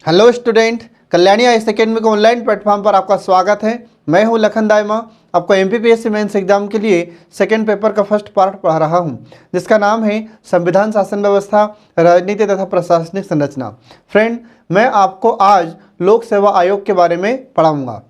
Hello student, Kalyani IAS academy के online platform पर आपका स्वागत है। मैं हूं लखन दाइमा, आपको एमपीपीएससी मेंस एग्जाम के लिए सेकेंड पेपर का फर्स्ट पार्ट पढ़ा रहा हूं, जिसका नाम है संविधान, शासन व्यवस्था, राजनीति तथा प्रशासनिक संरचना। फ्रेंड, मैं आपको आज लोक सेवा आयोग के बारे में पढ़ाऊँगा।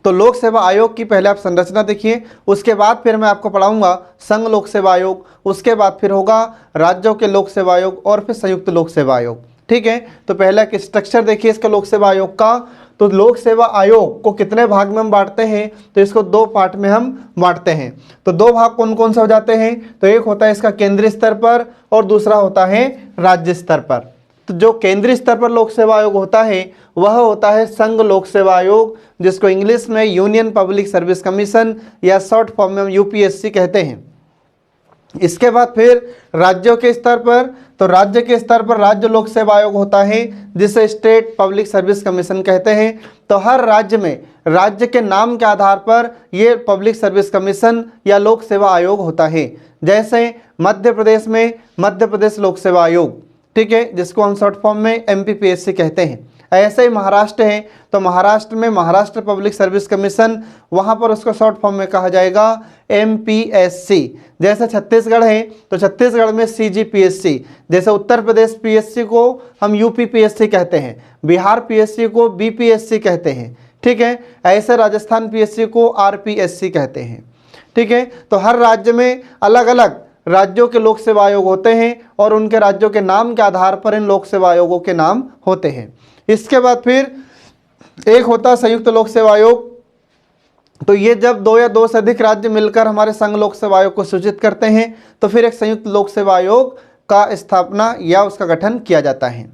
तो लोक सेवा आयोग की पहले आप संरचना देखिए, उसके बाद फिर मैं आपको पढ़ाऊँगा संघ लोक सेवा आयोग, उसके बाद फिर होगा राज्यों के लोक सेवा आयोग और फिर संयुक्त लोक सेवा आयोग। ठीक है, तो पहला एक स्ट्रक्चर देखिए इसका लोक सेवा आयोग का। तो लोक सेवा आयोग को कितने भाग में हम बांटते हैं, तो इसको दो पार्ट में हम बांटते हैं। तो दो भाग कौन कौन से हो जाते हैं, तो एक होता है इसका केंद्रीय स्तर पर और दूसरा होता है राज्य स्तर पर। तो जो केंद्रीय स्तर पर लोक सेवा आयोग होता है वह होता है संघ लोक सेवा आयोग, जिसको इंग्लिश में यूनियन पब्लिक सर्विस कमीशन या शॉर्ट फॉर्म में यूपीएससी कहते हैं। इसके बाद फिर राज्यों के स्तर पर, तो राज्य के स्तर पर राज्य लोक सेवा आयोग होता है, जिसे स्टेट पब्लिक सर्विस कमीशन कहते हैं। तो हर राज्य में राज्य के नाम के आधार पर ये पब्लिक सर्विस कमीशन या लोक सेवा आयोग होता है। जैसे मध्य प्रदेश में मध्य प्रदेश लोक सेवा आयोग, ठीक है, जिसको हम शॉर्ट फॉर्म में एमपीपीएससी कहते हैं। ऐसे ही महाराष्ट्र है, तो महाराष्ट्र में महाराष्ट्र पब्लिक सर्विस कमीशन, वहाँ पर उसको शॉर्ट फॉर्म में कहा जाएगा एमपीएससी। जैसे छत्तीसगढ़ है तो छत्तीसगढ़ में सीजीपीएससी। जैसे उत्तर प्रदेश पीएससी को हम यूपीपीएससी कहते हैं, बिहार पीएससी को बीपीएससी कहते हैं। ठीक है, ऐसे राजस्थान पीएससी को आरपीएससी कहते हैं। ठीक है, तो हर राज्य में अलग अलग राज्यों के लोक सेवा आयोग होते हैं और उनके राज्यों के नाम के आधार पर इन लोक सेवा आयोगों के नाम होते हैं। इसके बाद फिर एक होता है संयुक्त लोक सेवा आयोग। तो ये जब दो या दो से अधिक राज्य मिलकर हमारे संघ लोक सेवा आयोग को सूचित करते हैं तो फिर एक संयुक्त लोक सेवा आयोग का स्थापना या उसका गठन किया जाता है।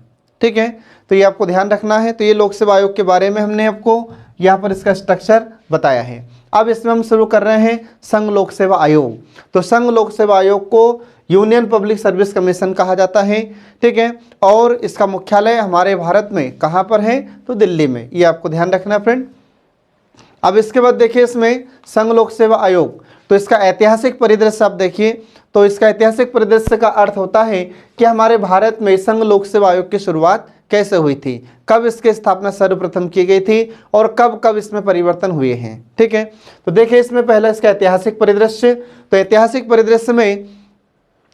ठीक है, तो ये आपको ध्यान रखना है। तो ये लोक सेवा आयोग के बारे में हमने आपको यहाँ पर इसका स्ट्रक्चर बताया है। अब इसमें हम शुरू कर रहे हैं संघ लोक सेवा आयोग। तो संघ लोक सेवा आयोग को यूनियन पब्लिक सर्विस कमीशन कहा जाता है। ठीक है, और इसका मुख्यालय हमारे भारत में कहाँ पर है, तो दिल्ली में। ये आपको ध्यान रखना फ्रेंड। अब इसके बाद देखिए इसमें संघ लोक सेवा आयोग, तो इसका ऐतिहासिक परिदृश्य आप देखिए। तो इसका ऐतिहासिक परिदृश्य का अर्थ होता है कि हमारे भारत में संघ लोक सेवा आयोग की शुरुआत कैसे हुई थी, कब इसकी स्थापना सर्वप्रथम की गई थी और कब कब इसमें परिवर्तन हुए हैं। ठीक है, तो देखिए इसमें पहला इसका ऐतिहासिक परिदृश्य। तो ऐतिहासिक परिदृश्य में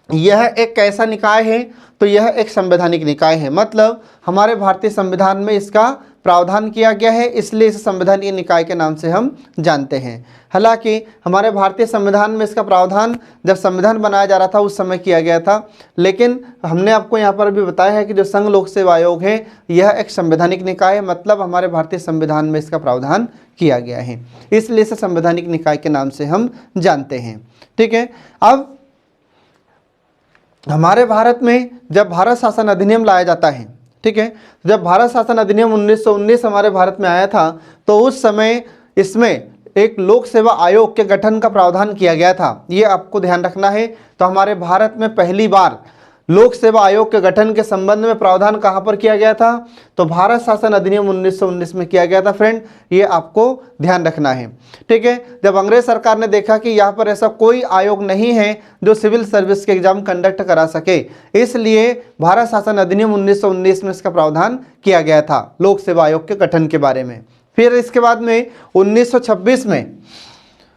यह एक कैसा निकाय है, तो यह एक संवैधानिक निकाय है। मतलब हमारे भारतीय संविधान में इसका प्रावधान किया गया है, इसलिए इस संवैधानिक निकाय के नाम से हम जानते हैं। हालांकि हमारे भारतीय संविधान में इसका प्रावधान जब संविधान बनाया जा रहा था उस समय किया गया था, लेकिन हमने आपको यहाँ पर भी बताया है कि जो संघ लोक सेवा आयोग है यह एक संवैधानिक निकाय है। मतलब हमारे भारतीय संविधान में इसका प्रावधान किया गया है, इसलिए इसे संवैधानिक निकाय के नाम से हम जानते हैं। ठीक है, अब हमारे भारत में जब भारत शासन अधिनियम लाया जाता है, ठीक है, जब भारत शासन अधिनियम 1919 हमारे भारत में आया था तो उस समय इसमें एक लोक सेवा आयोग के गठन का प्रावधान किया गया था। ये आपको ध्यान रखना है। तो हमारे भारत में पहली बार लोक सेवा आयोग के गठन के संबंध में प्रावधान कहाँ पर किया गया था, तो भारत शासन अधिनियम 1919 में किया गया था फ्रेंड। ये आपको ध्यान रखना है। ठीक है, जब अंग्रेज सरकार ने देखा कि यहाँ पर ऐसा कोई आयोग नहीं है जो सिविल सर्विस के एग्जाम कंडक्ट करा सके, इसलिए भारत शासन अधिनियम 1919 में इसका प्रावधान किया गया था लोक सेवा आयोग के गठन के बारे में। फिर इसके बाद में 1926 में,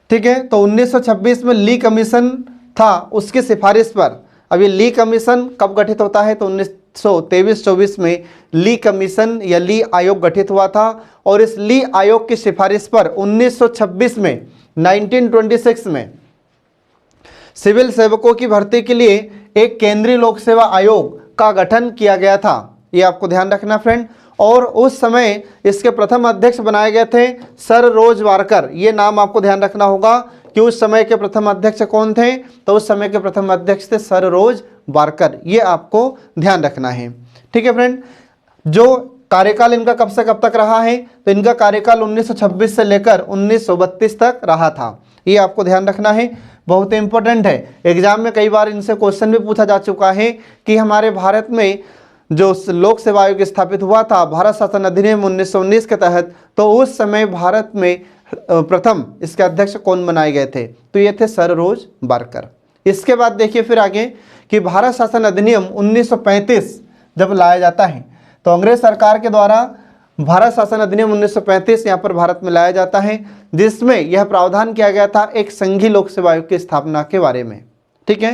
ठीक है, तो 1926 में ली कमीशन था, उसकी सिफारिश पर। अब ये ली कमीशन कब गठित होता है, तो 1923-24 में ली कमीशन या ली आयोग गठित हुआ था। और इस ली आयोग की सिफारिश पर 1926 में 1926 में सिविल सेवकों की भर्ती के लिए एक केंद्रीय लोक सेवा आयोग का गठन किया गया था। ये आपको ध्यान रखना फ्रेंड। और उस समय इसके प्रथम अध्यक्ष बनाए गए थे सर रोज वारकर। ये नाम आपको ध्यान रखना होगा कि उस समय के प्रथम अध्यक्ष कौन थे, तो उस समय के प्रथम अध्यक्ष थे सर रोज वारकर। ये आपको ध्यान रखना है। ठीक है फ्रेंड, जो कार्यकाल इनका कब से कब तक रहा है, तो इनका कार्यकाल 1926 से लेकर 1932 तक रहा था। ये आपको ध्यान रखना है, बहुत इंपॉर्टेंट है। एग्जाम में कई बार इनसे क्वेश्चन भी पूछा जा चुका है कि हमारे भारत में जो लोक सेवा आयोग स्थापित हुआ था भारत शासन अधिनियम 1919 के तहत, तो उस समय भारत में प्रथम इसके अध्यक्ष कौन बनाए गए थे, तो ये थे सर रोज वारकर। इसके बाद देखिए फिर आगे कि भारत शासन अधिनियम 1935 जब लाया जाता है तो अंग्रेज सरकार के द्वारा भारत शासन अधिनियम 1935 यहाँ पर भारत में लाया जाता है, जिसमें यह प्रावधान किया गया था एक संघीय लोक सेवा आयोग की स्थापना के बारे में। ठीक है,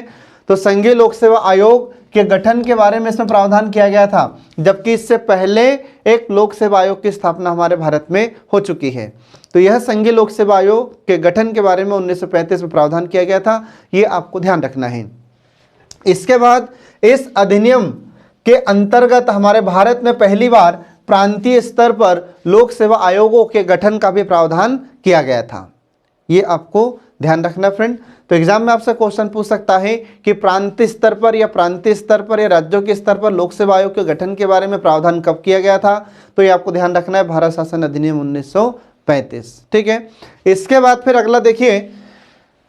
तो संघीय लोक सेवा आयोग के गठन के बारे में इसमें प्रावधान किया गया था, जबकि इससे पहले एक लोक सेवा आयोग की स्थापना हमारे भारत में हो चुकी है। तो यह संघीय लोक सेवा आयोग के गठन के बारे में 1935 में प्रावधान किया गया था, ये आपको ध्यान रखना है। इसके बाद इस अधिनियम के अंतर्गत हमारे भारत में पहली बार प्रांतीय स्तर पर लोक सेवा आयोगों के गठन का भी प्रावधान किया गया था, ये आपको ध्यान रखना फ्रेंड। तो एग्जाम में आपसे क्वेश्चन पूछ सकता है कि प्रांतीय स्तर पर या राज्यों के स्तर पर लोक सेवा आयोग के गठन के बारे में प्रावधान कब किया गया था, तो ये आपको ध्यान रखना है, भारत शासन अधिनियम 1935। ठीक है, इसके बाद फिर अगला देखिए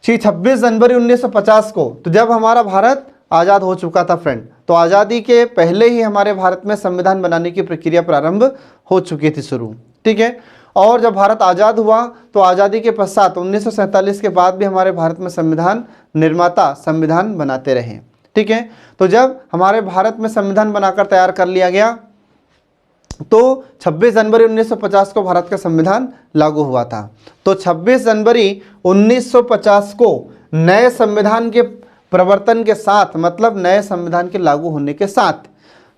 26 जनवरी 1950 को, तो जब हमारा भारत आज़ाद हो चुका था फ्रेंड, तो आज़ादी के पहले ही हमारे भारत में संविधान बनाने की प्रक्रिया प्रारंभ हो चुकी थी शुरू। ठीक है, और जब भारत आज़ाद हुआ तो आज़ादी के पश्चात 1947 के बाद भी हमारे भारत में संविधान निर्माता संविधान बनाते रहे। ठीक है, तो जब हमारे भारत में संविधान बनाकर तैयार कर लिया गया तो 26 जनवरी 1950 को भारत का संविधान लागू हुआ था। तो 26 जनवरी 1950 को नए संविधान के प्रवर्तन के साथ, मतलब नए संविधान के लागू होने के साथ,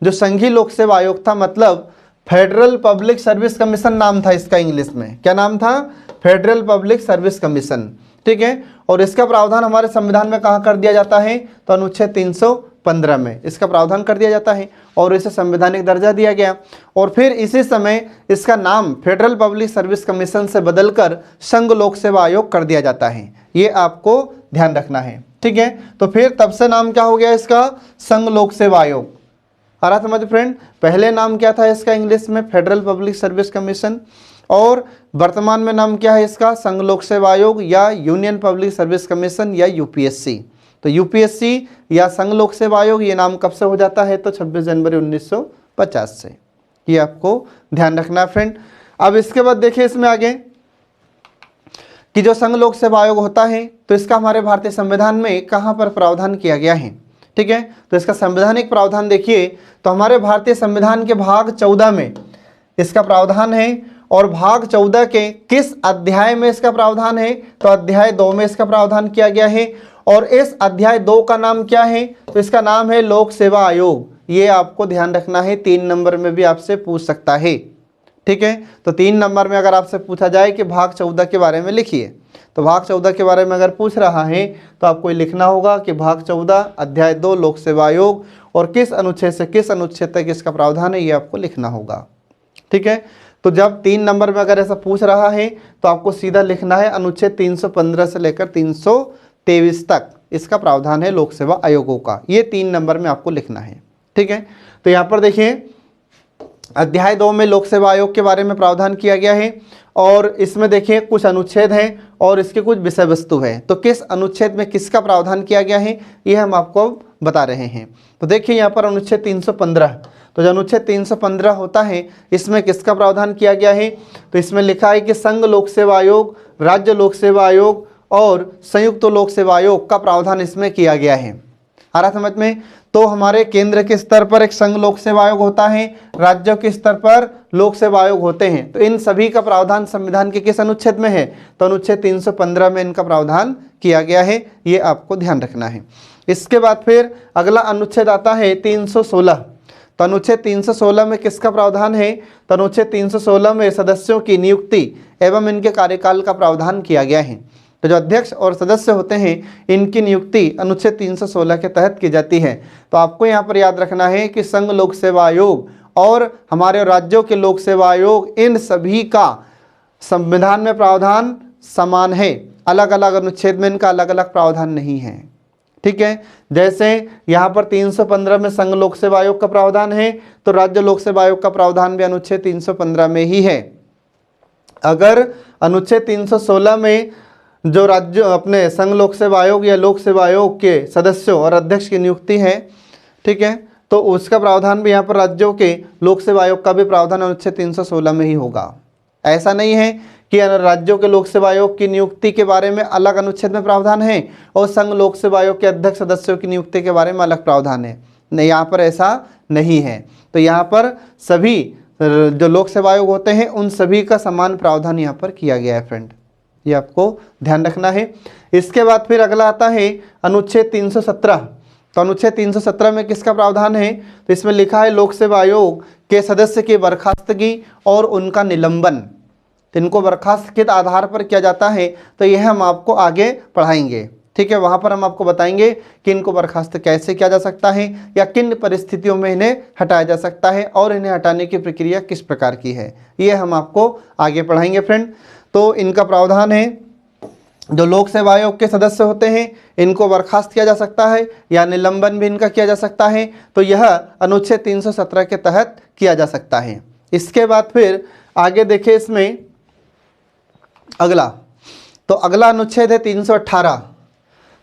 जो संघीय लोक सेवा आयोग था, मतलब फेडरल पब्लिक सर्विस कमीशन नाम था इसका, इंग्लिश में क्या नाम था, फेडरल पब्लिक सर्विस कमीशन। ठीक है, और इसका प्रावधान हमारे संविधान में कहाँ कर दिया जाता है, तो अनुच्छेद 315 में इसका प्रावधान कर दिया जाता है और इसे संवैधानिक दर्जा दिया गया। और फिर इसी समय इसका नाम फेडरल पब्लिक सर्विस कमीशन से बदलकर संघ लोक सेवा आयोग कर दिया जाता है, ये आपको ध्यान रखना है। ठीक है, तो फिर तब से नाम क्या हो गया इसका, संघ लोक सेवा आयोग। आ रहा समझ फ्रेंड, पहले नाम क्या था इसका इंग्लिश में, फेडरल पब्लिक सर्विस कमीशन, और वर्तमान में नाम क्या है इसका, संघ लोक सेवा आयोग या यूनियन पब्लिक सर्विस कमीशन या यूपीएससी। तो यूपीएससी या संघ लोक सेवा आयोग, ये नाम कब से हो जाता है, तो 26 जनवरी 1950 से, ये आपको ध्यान रखना है फ्रेंड। अब इसके बाद देखिए इसमें आगे कि जो संघ लोक सेवा आयोग होता है, तो इसका हमारे भारतीय संविधान में कहाँ पर प्रावधान किया गया है। ठीक है, तो इसका संवैधानिक प्रावधान देखिए, तो हमारे भारतीय संविधान के भाग 14 में इसका प्रावधान है, और भाग 14 के किस अध्याय में इसका प्रावधान है, तो अध्याय 2 में इसका प्रावधान किया गया है। और इस अध्याय 2 का नाम क्या है, तो इसका नाम है लोक सेवा आयोग, ये आपको ध्यान रखना है, 3 नंबर में भी आपसे पूछ सकता है। ठीक है, तो 3 नंबर में अगर आपसे पूछा जाए कि भाग 14 के बारे में लिखिए, तो भाग 14 के बारे में अगर पूछ रहा है तो आपको लिखना होगा कि भाग 14 अध्याय 2 लोक सेवा आयोग, और किस अनुच्छेद से किस अनुच्छेद तक इसका प्रावधान है, ये आपको लिखना होगा। ठीक है, तो जब 3 नंबर में अगर ऐसा पूछ रहा है तो आपको सीधा लिखना है अनुच्छेद 315 से लेकर 323 तक इसका प्रावधान है लोक सेवा आयोगों का, ये 3 नंबर में आपको लिखना है। ठीक है, तो यहाँ पर देखिए अध्याय 2 में लोक सेवा आयोग के बारे में प्रावधान किया गया है, और इसमें देखिए कुछ अनुच्छेद हैं और इसके कुछ विषय वस्तु है। तो किस अनुच्छेद में किसका प्रावधान किया गया है, ये हम आपको बता रहे हैं। तो देखिए यहाँ पर अनुच्छेद 315, तो जो अनुच्छेद 315 होता है इसमें किसका प्रावधान किया गया है, तो इसमें लिखा है कि संघ लोक सेवा आयोग, राज्य लोक सेवा आयोग और संयुक्त लोक सेवा आयोग का प्रावधान इसमें किया गया है। आ रहा समझ में, तो हमारे केंद्र के स्तर पर एक संघ लोक सेवा आयोग होता है, राज्यों के स्तर पर लोक सेवा आयोग होते हैं। तो इन सभी का प्रावधान संविधान के किस अनुच्छेद में है, तो अनुच्छेद 315 में इनका प्रावधान किया गया है, ये आपको ध्यान रखना है। इसके बाद फिर अगला अनुच्छेद आता है 316, तो अनुच्छेद 316 में किसका प्रावधान है, तो अनुच्छेद 316 में सदस्यों की नियुक्ति एवं इनके कार्यकाल का प्रावधान किया गया है। तो जो अध्यक्ष और सदस्य होते हैं इनकी नियुक्ति अनुच्छेद 316 के तहत की जाती है। तो आपको यहाँ पर याद रखना है कि संघ लोक सेवा आयोग और हमारे राज्यों के लोक सेवा आयोग, इन सभी का संविधान में प्रावधान समान है, अलग अलग अनुच्छेद में इनका अलग अलग प्रावधान नहीं है। ठीक है, जैसे यहाँ पर 315 में संघ लोक सेवा आयोग का प्रावधान है, तो राज्य लोक सेवा आयोग का प्रावधान भी अनुच्छेद 315 में ही है। अगर अनुच्छेद 316 में जो राज्य अपने संघ लोक सेवा आयोग या लोक सेवा आयोग के सदस्यों और अध्यक्ष की नियुक्ति है, ठीक है, तो उसका प्रावधान भी यहाँ पर राज्यों के लोक सेवा आयोग का भी प्रावधान अनुच्छेद 316 में ही होगा। ऐसा नहीं है कि राज्यों के लोक सेवा आयोग की नियुक्ति के बारे में अलग अनुच्छेद में प्रावधान है और संघ लोक सेवा आयोग के अध्यक्ष सदस्यों की नियुक्ति के बारे में अलग प्रावधान है, नहीं, यहाँ पर ऐसा नहीं है। तो यहाँ पर सभी जो लोक सेवा आयोग होते हैं उन सभी का समान प्रावधान यहाँ पर किया गया है फ्रेंड, ये आपको ध्यान रखना है। इसके बाद फिर अगला आता है अनुच्छेद 317। तो अनुच्छेद 317 में किसका प्रावधान है? तो इसमें लिखा है लोक सेवा आयोग के सदस्य की बर्खास्तगी और उनका निलंबन। तो इनको बर्खास्त किस आधार पर किया जाता है, तो यह हम आपको आगे पढ़ाएंगे, ठीक है। वहाँ पर हम आपको बताएंगे कि इनको बर्खास्त कैसे किया जा सकता है या किन परिस्थितियों में इन्हें हटाया जा सकता है और इन्हें हटाने की प्रक्रिया किस प्रकार की है, ये हम आपको आगे पढ़ाएंगे फ्रेंड। तो इनका प्रावधान है, जो लोक सेवा आयोग के सदस्य होते हैं इनको बर्खास्त किया जा सकता है या निलंबन भी इनका किया जा सकता है। तो यह अनुच्छेद 317 के तहत किया जा सकता है। इसके बाद फिर आगे देखिए इसमें अगला, तो अगला अनुच्छेद है 318।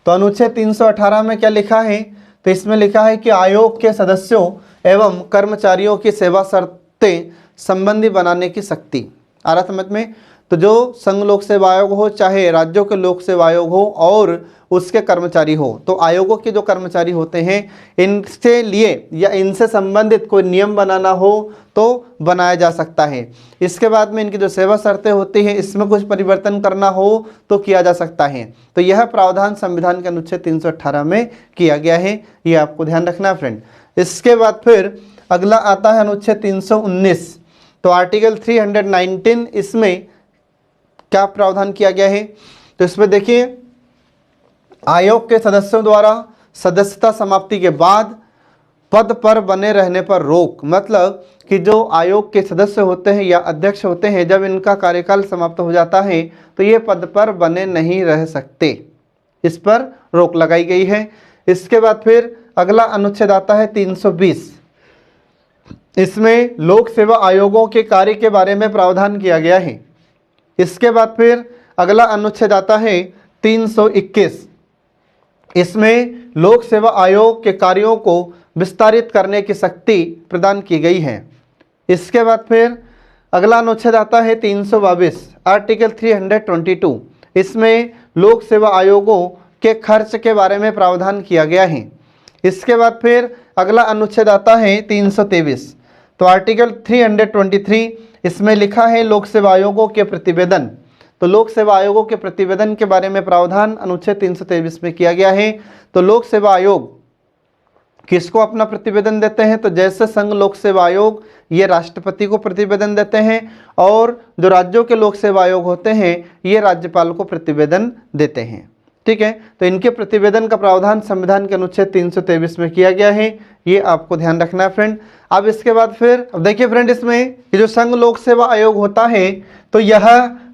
तो अनुच्छेद 318 में क्या लिखा है? तो इसमें लिखा है कि आयोग के सदस्यों एवं कर्मचारियों की सेवा शर्तें संबंधी बनाने की शक्ति। आ रहा समझ में? तो जो संघ लोक सेवा आयोग हो, चाहे राज्यों के लोक सेवा आयोग हो और उसके कर्मचारी हो, तो आयोगों के जो कर्मचारी होते हैं इनसे लिए या इनसे संबंधित कोई नियम बनाना हो तो बनाया जा सकता है। इसके बाद में इनकी जो सेवा शर्तें होती हैं इसमें कुछ परिवर्तन करना हो तो किया जा सकता है। तो यह प्रावधान संविधान के अनुच्छेद 318 में किया गया है, ये आपको ध्यान रखना है फ्रेंड। इसके बाद फिर अगला आता है अनुच्छेद 319। तो आर्टिकल 319 इसमें क्या प्रावधान किया गया है? तो इसमें देखिए, आयोग के सदस्यों द्वारा सदस्यता समाप्ति के बाद पद पर बने रहने पर रोक। मतलब कि जो आयोग के सदस्य होते हैं या अध्यक्ष होते हैं, जब इनका कार्यकाल समाप्त हो जाता है तो ये पद पर बने नहीं रह सकते, इस पर रोक लगाई गई है। इसके बाद फिर अगला अनुच्छेद आता है 320। इसमें लोक सेवा आयोगों के कार्य के बारे में प्रावधान किया गया है। इसके बाद फिर अगला अनुच्छेद आता है 321। इसमें लोक सेवा आयोग के कार्यों को विस्तारित करने की शक्ति प्रदान की गई है। इसके बाद फिर अगला अनुच्छेद आता है 322, आर्टिकल 322। इसमें लोक सेवा आयोगों के खर्च के बारे में प्रावधान किया गया है। इसके बाद फिर अगला अनुच्छेद आता है 323। तो आर्टिकल 323 इसमें लिखा है लोक सेवा आयोगों के प्रतिवेदन। तो लोक सेवा आयोगों के प्रतिवेदन के बारे में प्रावधान अनुच्छेद 323 में किया गया है। तो लोक सेवा आयोग किसको अपना प्रतिवेदन देते हैं? तो जैसे संघ लोक सेवा आयोग ये राष्ट्रपति को प्रतिवेदन देते हैं और जो राज्यों के लोक सेवा आयोग होते हैं ये राज्यपाल को प्रतिवेदन देते हैं, ठीक है। तो इनके प्रतिवेदन का प्रावधान संविधान के अनुच्छेद 323 में किया गया है, ये आपको ध्यान रखना है फ्रेंड। अब इसके बाद फिर अब देखिए फ्रेंड, इसमें ये जो संघ लोक सेवा आयोग होता है तो यह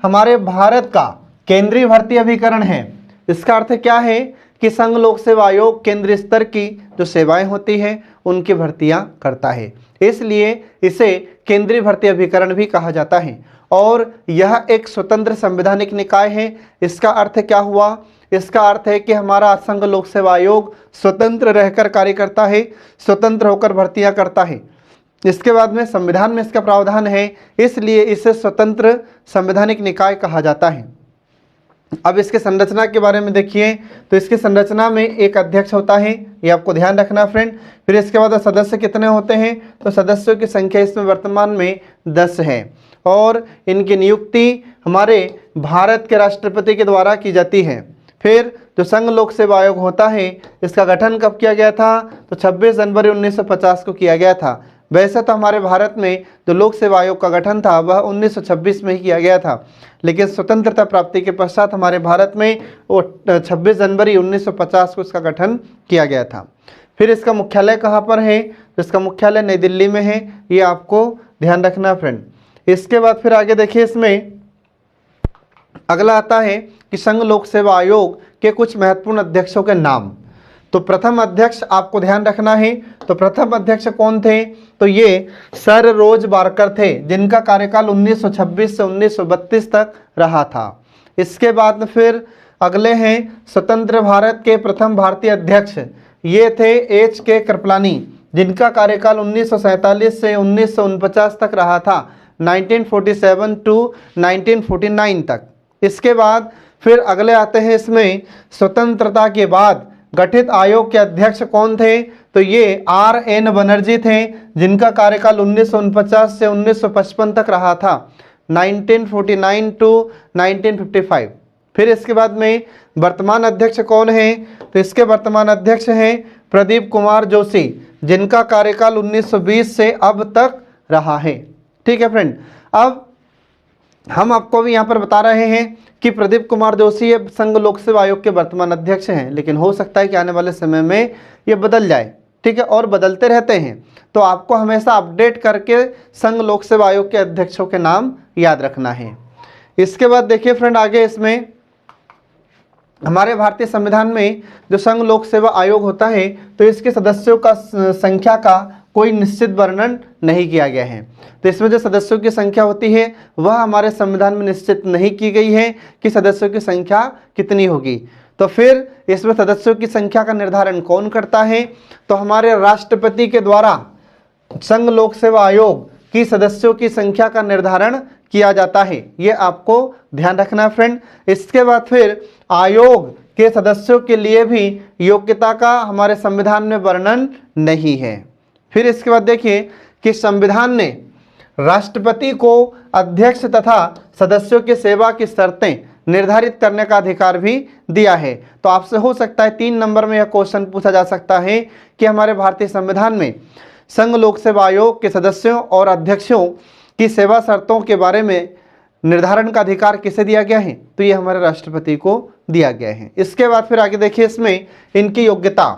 हमारे भारत का केंद्रीय भर्ती अभिकरण है। इसका अर्थ क्या है कि संघ लोक सेवा आयोग केंद्रीय स्तर की जो सेवाएं होती हैं उनकी भर्तियां करता है, इसलिए इसे केंद्रीय भर्ती अभिकरण भी कहा जाता है। और यह एक स्वतंत्र संवैधानिक निकाय है। इसका अर्थ क्या हुआ? इसका अर्थ है कि हमारा संघ लोक सेवा आयोग स्वतंत्र रहकर कार्य करता है, स्वतंत्र होकर भर्तियां करता है। इसके बाद में संविधान में इसका प्रावधान है, इसलिए इसे स्वतंत्र संवैधानिक निकाय कहा जाता है। अब इसके संरचना के बारे में देखिए, तो इसकी संरचना में एक अध्यक्ष होता है, ये आपको ध्यान रखना फ्रेंड। फिर इसके बाद सदस्य कितने होते हैं? तो सदस्यों की संख्या इसमें वर्तमान में 10 है और इनकी नियुक्ति हमारे भारत के राष्ट्रपति के द्वारा की जाती है। फिर जो संघ लोक सेवा आयोग होता है इसका गठन कब किया गया था? तो 26 जनवरी 1950 को किया गया था। वैसे तो हमारे भारत में जो लोक सेवा आयोग का गठन था वह 1926 में ही किया गया था, लेकिन स्वतंत्रता प्राप्ति के पश्चात हमारे भारत में वो 26 जनवरी 1950 को इसका गठन किया गया था। फिर इसका मुख्यालय कहाँ पर है? तो इसका मुख्यालय नई दिल्ली में है, ये आपको ध्यान रखना फ्रेंड। इसके बाद फिर आगे देखिए, इसमें अगला आता है कि संघ लोक सेवा आयोग के कुछ महत्वपूर्ण अध्यक्षों के नाम। तो प्रथम अध्यक्ष आपको ध्यान रखना है। तो प्रथम अध्यक्ष कौन थे? तो ये सर रोज बारकर थे, जिनका कार्यकाल 1926 से 1932 तक रहा था। इसके बाद फिर अगले हैं स्वतंत्र भारत के प्रथम भारतीय अध्यक्ष, ये थे H.K. कृपलानी, जिनका कार्यकाल 1947 से 1949 तक रहा था, 1947 टू 1949 तक। इसके बाद फिर अगले आते हैं, इसमें स्वतंत्रता के बाद गठित आयोग के अध्यक्ष कौन थे? तो ये RN बनर्जी थे, जिनका कार्यकाल 1949 से 1955 तक रहा था, 1949 टू 1955। फिर इसके बाद में वर्तमान अध्यक्ष कौन है? तो इसके वर्तमान अध्यक्ष हैं प्रदीप कुमार जोशी, जिनका कार्यकाल 1920 से अब तक रहा है। ठीक है फ्रेंड, अब हम आपको भी यहाँ पर बता रहे हैं कि प्रदीप कुमार जोशी ये संघ लोक सेवा आयोग के वर्तमान अध्यक्ष हैं, लेकिन हो सकता है कि आने वाले समय में ये बदल जाए। ठीक है, और बदलते रहते हैं, तो आपको हमेशा अपडेट करके संघ लोक सेवा आयोग के अध्यक्षों के नाम याद रखना है। इसके बाद देखिए फ्रेंड, आगे इसमें हमारे भारतीय संविधान में जो संघ लोक सेवा आयोग होता है, तो इसके सदस्यों का संख्या का कोई निश्चित वर्णन नहीं किया गया है। तो इसमें जो सदस्यों की संख्या होती है वह हमारे संविधान में निश्चित नहीं की गई है कि सदस्यों की संख्या कितनी होगी। तो फिर इसमें सदस्यों की संख्या का निर्धारण कौन करता है? तो हमारे राष्ट्रपति के द्वारा संघ लोक सेवा आयोग की सदस्यों की संख्या का निर्धारण किया जाता है। ये आपको ध्यान रखना है फ्रेंड। इसके बाद फिर आयोग के सदस्यों के लिए भी योग्यता का हमारे संविधान में वर्णन नहीं है। फिर इसके बाद देखिए कि संविधान ने राष्ट्रपति को अध्यक्ष तथा सदस्यों की सेवा की शर्तें निर्धारित करने का अधिकार भी दिया है। तो आपसे हो सकता है 3 नंबर में यह क्वेश्चन पूछा जा सकता है कि हमारे भारतीय संविधान में संघ लोक सेवा आयोग के सदस्यों और अध्यक्षों की सेवा शर्तों के बारे में निर्धारण का अधिकार किसे दिया गया है? तो ये हमारे राष्ट्रपति को दिया गया है। इसके बाद फिर आगे देखिए इसमें इनकी योग्यता।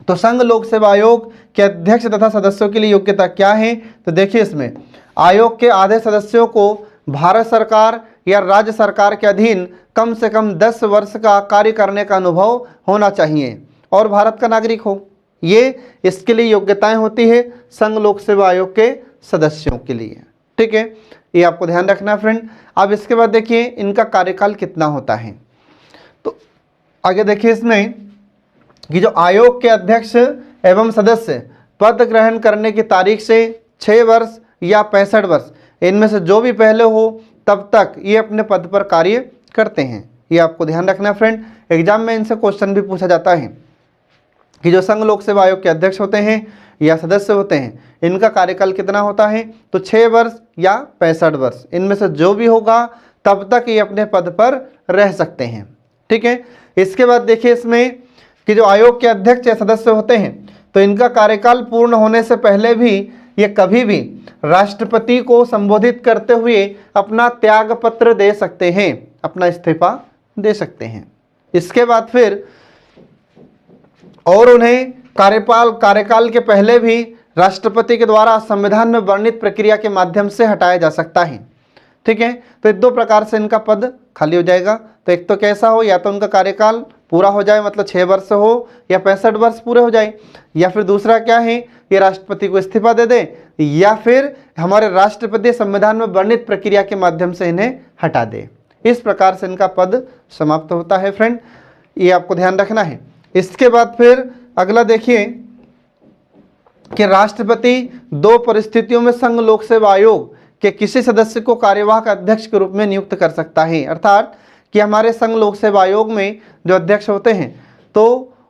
तो संघ लोक सेवा आयोग के अध्यक्ष तथा सदस्यों के लिए योग्यता क्या है? तो देखिए इसमें आयोग के आधे सदस्यों को भारत सरकार या राज्य सरकार के अधीन कम से कम 10 वर्ष का कार्य करने का अनुभव होना चाहिए और भारत का नागरिक हो। ये इसके लिए योग्यताएं होती है संघ लोक सेवा आयोग के सदस्यों के लिए। ठीक है, ये आपको ध्यान रखना है फ्रेंड। अब इसके बाद देखिए इनका कार्यकाल कितना होता है। तो आगे देखिए इसमें कि जो आयोग के अध्यक्ष एवं सदस्य पद ग्रहण करने की तारीख से 6 वर्ष या 65 वर्ष इनमें से जो भी पहले हो तब तक ये अपने पद पर कार्य करते हैं। ये आपको ध्यान रखना है फ्रेंड। एग्जाम में इनसे क्वेश्चन भी पूछा जाता है कि जो संघ लोक सेवा आयोग के अध्यक्ष होते हैं या सदस्य होते हैं, इनका कार्यकाल कितना होता है? तो 6 वर्ष या 65 वर्ष इनमें से जो भी होगा तब तक ये अपने पद पर रह सकते हैं। ठीक है, इसके बाद देखिए इसमें कि जो आयोग के अध्यक्ष या सदस्य होते हैं, तो इनका कार्यकाल पूर्ण होने से पहले भी ये कभी भी राष्ट्रपति को संबोधित करते हुए अपना त्याग पत्र दे सकते हैं, अपना इस्तीफा दे सकते हैं। इसके बाद फिर और उन्हें कार्यकाल के पहले भी राष्ट्रपति के द्वारा संविधान में वर्णित प्रक्रिया के माध्यम से हटाया जा सकता है। ठीक है, तो 2 प्रकार से इनका पद खाली हो जाएगा। तो एक तो कैसा हो, या तो उनका कार्यकाल पूरा हो जाए मतलब 6 वर्ष हो या 65 वर्ष पूरे हो जाए, या फिर दूसरा क्या है, ये राष्ट्रपति को इस्तीफा दे दे, या फिर हमारे राष्ट्रपति संविधान में वर्णित प्रक्रिया के माध्यम से इन्हें हटा दे। इस प्रकार से इनका पद समाप्त होता है फ्रेंड, ये आपको ध्यान रखना है। इसके बाद फिर अगला देखिए कि राष्ट्रपति 2 परिस्थितियों में संघ लोक सेवा आयोग के किसी सदस्य को कार्यवाहक अध्यक्ष के रूप में नियुक्त कर सकता है। अर्थात कि हमारे संघ लोक सेवा आयोग में जो अध्यक्ष होते हैं तो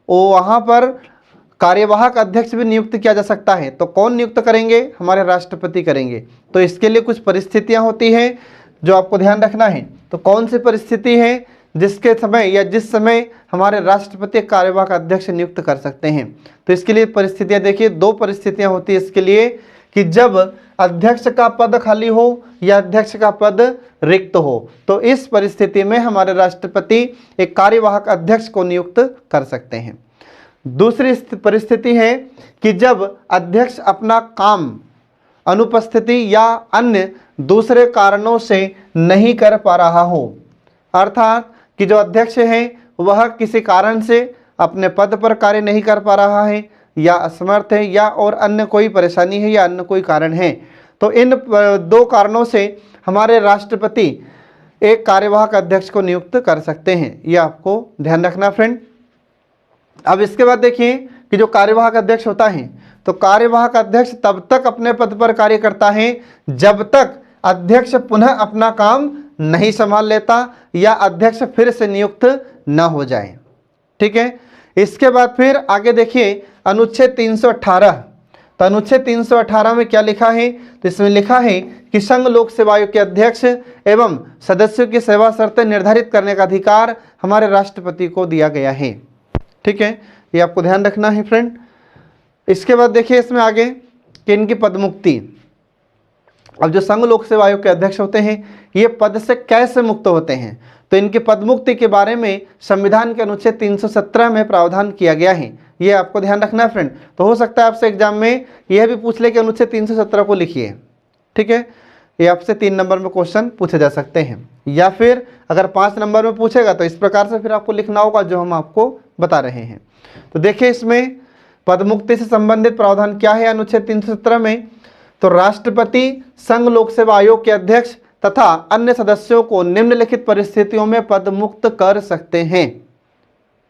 वो वहाँ पर कार्यवाहक अध्यक्ष भी नियुक्त किया जा सकता है। तो कौन नियुक्त करेंगे? हमारे राष्ट्रपति करेंगे। तो इसके लिए कुछ परिस्थितियाँ होती हैं जो आपको ध्यान रखना है। तो कौन सी परिस्थिति है जिसके समय या जिस समय हमारे राष्ट्रपति कार्यवाहक अध्यक्ष नियुक्त कर सकते हैं? तो इसके लिए परिस्थितियां देखिए, 2 परिस्थितियां होती है इसके लिए कि जब अध्यक्ष का पद खाली हो या अध्यक्ष का पद रिक्त हो, तो इस परिस्थिति में हमारे राष्ट्रपति एक कार्यवाहक अध्यक्ष को नियुक्त कर सकते हैं। दूसरी परिस्थिति है कि जब अध्यक्ष अपना काम अनुपस्थिति या अन्य दूसरे कारणों से नहीं कर पा रहा हो, अर्थात कि जो अध्यक्ष है वह किसी कारण से अपने पद पर कार्य नहीं कर पा रहा है या असमर्थ है या और अन्य कोई परेशानी है या अन्य कोई कारण है, तो इन 2 कारणों से हमारे राष्ट्रपति एक कार्यवाहक अध्यक्ष को नियुक्त कर सकते हैं। यह आपको ध्यान रखना फ्रेंड। अब इसके बाद देखिए कि जो कार्यवाहक अध्यक्ष होता है, तो कार्यवाहक अध्यक्ष तब तक अपने पद पर कार्य करता है जब तक अध्यक्ष पुनः अपना काम नहीं संभाल लेता या अध्यक्ष फिर से नियुक्त न हो जाए। ठीक है, इसके बाद फिर आगे देखिए अनुच्छेद 318। तो अनुच्छेद 318 में क्या लिखा है? तो इसमें लिखा है कि संघ लोक सेवा आयोग के अध्यक्ष एवं सदस्यों की सेवा शर्तें निर्धारित करने का अधिकार हमारे राष्ट्रपति को दिया गया है। ठीक है, ये आपको ध्यान रखना है फ्रेंड। इसके बाद देखिए इसमें आगे कि इनकी पदमुक्ति। अब जो संघ लोक सेवा आयोग के अध्यक्ष होते हैं ये पद से कैसे मुक्त होते हैं? तो इनकी पदमुक्ति के बारे में संविधान के अनुच्छेद 317 में प्रावधान किया गया है, ये आपको ध्यान रखना है फ्रेंड। तो हो सकता है आपसे एग्जाम में यह भी पूछ ले कि अनुच्छेद 317 को लिखिए। ठीक है, ये आपसे 3 नंबर में क्वेश्चन पूछे जा सकते हैं, या फिर अगर 5 नंबर में पूछेगा तो इस प्रकार से फिर आपको लिखना होगा जो हम आपको बता रहे हैं। तो देखिए इसमें पदमुक्ति से संबंधित प्रावधान क्या है अनुच्छेद 317 में? तो राष्ट्रपति संघ लोक सेवा आयोग के अध्यक्ष तथा अन्य सदस्यों को निम्नलिखित परिस्थितियों में पद मुक्त कर सकते हैं।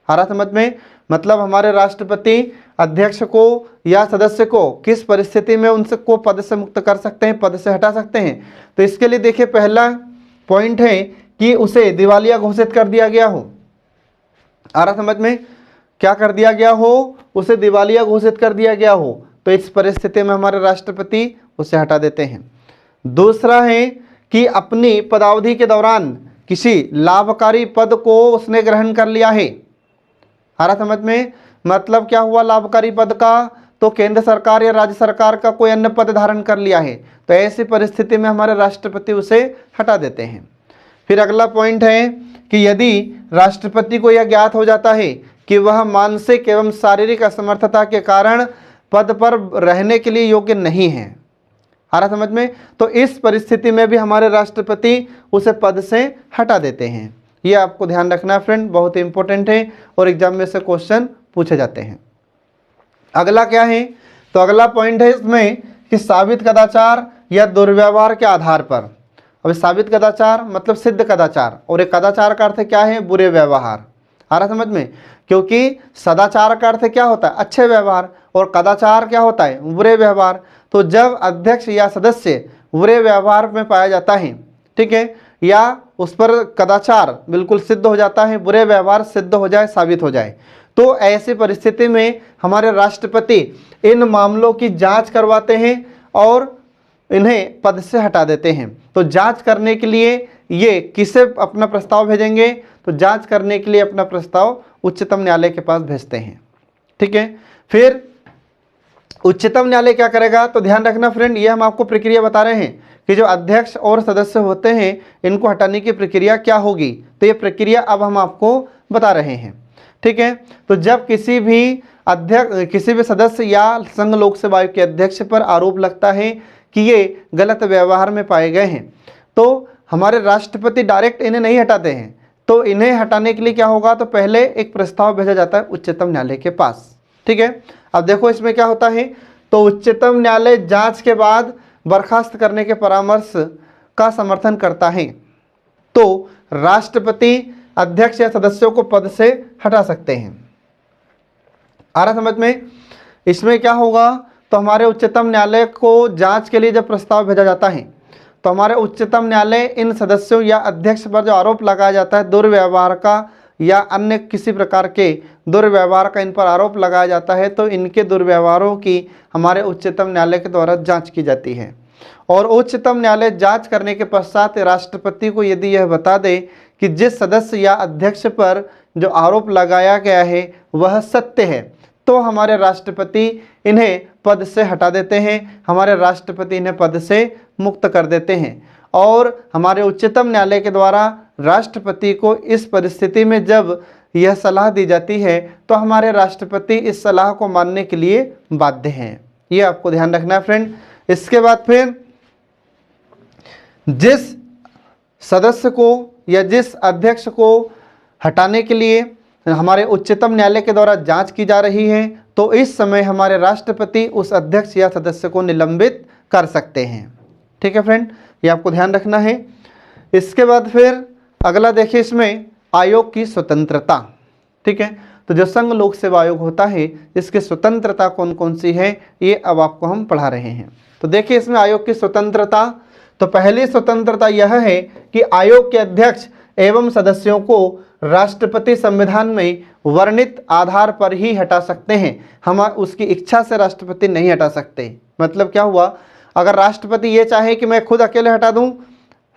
हरा समझ में? मतलब हमारे राष्ट्रपति अध्यक्ष को या सदस्य को किस परिस्थिति में उनसे को पद से मुक्त कर सकते हैं, पद से हटा सकते हैं? तो इसके लिए देखिए पहला पॉइंट है कि उसे दिवालिया घोषित कर दिया गया हो। हरा समझ में? क्या कर दिया गया हो? उसे दिवालिया घोषित कर दिया गया हो, तो इस परिस्थिति में हमारे राष्ट्रपति उसे हटा देते हैं। दूसरा है कि अपनी पदावधि के दौरान किसी लाभकारी पद को उसने ग्रहण कर लिया है। हरा समझ में? मतलब क्या हुआ लाभकारी पद का? तो केंद्र सरकार या राज्य सरकार का कोई अन्य पद धारण कर लिया है, तो ऐसी परिस्थिति में हमारे राष्ट्रपति उसे हटा देते हैं। फिर अगला पॉइंट है कि यदि राष्ट्रपति को यह ज्ञात हो जाता है कि वह मानसिक एवं शारीरिक असमर्थता के कारण पद पर रहने के लिए योग्य नहीं है। हरा समझ में? तो इस परिस्थिति में भी हमारे राष्ट्रपति उसे पद से हटा देते हैं। ये आपको ध्यान रखना है फ्रेंड, बहुत इंपॉर्टेंट है और एग्जाम में से क्वेश्चन पूछे जाते हैं। अगला क्या है? तो अगला पॉइंट है इसमें कि साबित कदाचार या दुर्व्यवहार के आधार पर। अब साबित कदाचार मतलब सिद्ध कदाचार, और एक कदाचार का अर्थ क्या है? बुरे व्यवहार। आ रहा समझ में? क्योंकि सदाचार का अर्थ क्या होता है? अच्छे व्यवहार, और कदाचार क्या होता है? बुरे व्यवहार। तो जब अध्यक्ष या सदस्य बुरे व्यवहार में पाया जाता है, ठीक है, या उस पर कदाचार बिल्कुल सिद्ध हो जाता है, बुरे व्यवहार सिद्ध हो जाए, साबित हो जाए, तो ऐसी परिस्थिति में हमारे राष्ट्रपति इन मामलों की जांच करवाते हैं और इन्हें पद से हटा देते हैं। तो जांच करने के लिए ये किसे अपना प्रस्ताव भेजेंगे? तो जांच करने के लिए अपना प्रस्ताव उच्चतम न्यायालय के पास भेजते हैं। ठीक है, फिर उच्चतम न्यायालय क्या करेगा? तो ध्यान रखना फ्रेंड, ये हम आपको प्रक्रिया बता रहे हैं कि जो अध्यक्ष और सदस्य होते हैं इनको हटाने की प्रक्रिया क्या होगी। तो ये प्रक्रिया अब हम आपको बता रहे हैं। ठीक है, तो जब किसी भी सदस्य या संघ लोक सेवा आयोग के अध्यक्ष पर आरोप लगता है कि ये गलत व्यवहार में पाए गए हैं, तो हमारे राष्ट्रपति डायरेक्ट इन्हें नहीं हटाते हैं। तो इन्हें हटाने के लिए क्या होगा? तो पहले एक प्रस्ताव भेजा जाता है उच्चतम न्यायालय के पास। ठीक है, अब देखो इसमें क्या होता है। तो उच्चतम न्यायालय जांच के बाद बर्खास्त करने के परामर्श का समर्थन करता है, तो राष्ट्रपति अध्यक्ष या सदस्यों को पद से हटा सकते हैं। आ रहा समझ में? इसमें क्या होगा? तो हमारे उच्चतम न्यायालय को जांच के लिए जब प्रस्ताव भेजा जाता है, तो हमारे उच्चतम न्यायालय इन सदस्यों या अध्यक्ष पर जो आरोप लगाया जाता है दुर्व्यवहार का या अन्य किसी प्रकार के दुर्व्यवहार का इन पर आरोप लगाया जाता है, तो इनके दुर्व्यवहारों की हमारे उच्चतम न्यायालय के द्वारा जांच की जाती है। और उच्चतम न्यायालय जांच करने के पश्चात राष्ट्रपति को यदि यह बता दे कि जिस सदस्य या अध्यक्ष पर जो आरोप लगाया गया है वह सत्य है, तो हमारे राष्ट्रपति इन्हें पद से हटा देते हैं, हमारे राष्ट्रपति इन्हें पद से मुक्त कर देते हैं। और हमारे उच्चतम न्यायालय के द्वारा राष्ट्रपति को इस परिस्थिति में जब यह सलाह दी जाती है, तो हमारे राष्ट्रपति इस सलाह को मानने के लिए बाध्य हैं। ये आपको ध्यान रखना है फ्रेंड। इसके बाद फिर जिस सदस्य को या जिस अध्यक्ष को हटाने के लिए हमारे उच्चतम न्यायालय के द्वारा जांच की जा रही है, तो इस समय हमारे राष्ट्रपति उस अध्यक्ष या सदस्य को निलंबित कर सकते हैं। ठीक है फ्रेंड, ये आपको ध्यान रखना है। इसके बाद फिर अगला देखिए इसमें आयोग की स्वतंत्रता। ठीक है, तो जो संघ लोक सेवा आयोग होता है इसकी स्वतंत्रता कौन कौन सी है, ये अब आपको हम पढ़ा रहे हैं। तो देखिए इसमें आयोग की स्वतंत्रता, तो पहली स्वतंत्रता यह है कि आयोग के अध्यक्ष एवं सदस्यों को राष्ट्रपति संविधान में वर्णित आधार पर ही हटा सकते हैं, हम उसकी इच्छा से राष्ट्रपति नहीं हटा सकते। मतलब क्या हुआ, अगर राष्ट्रपति ये चाहे कि मैं खुद अकेले हटा दूं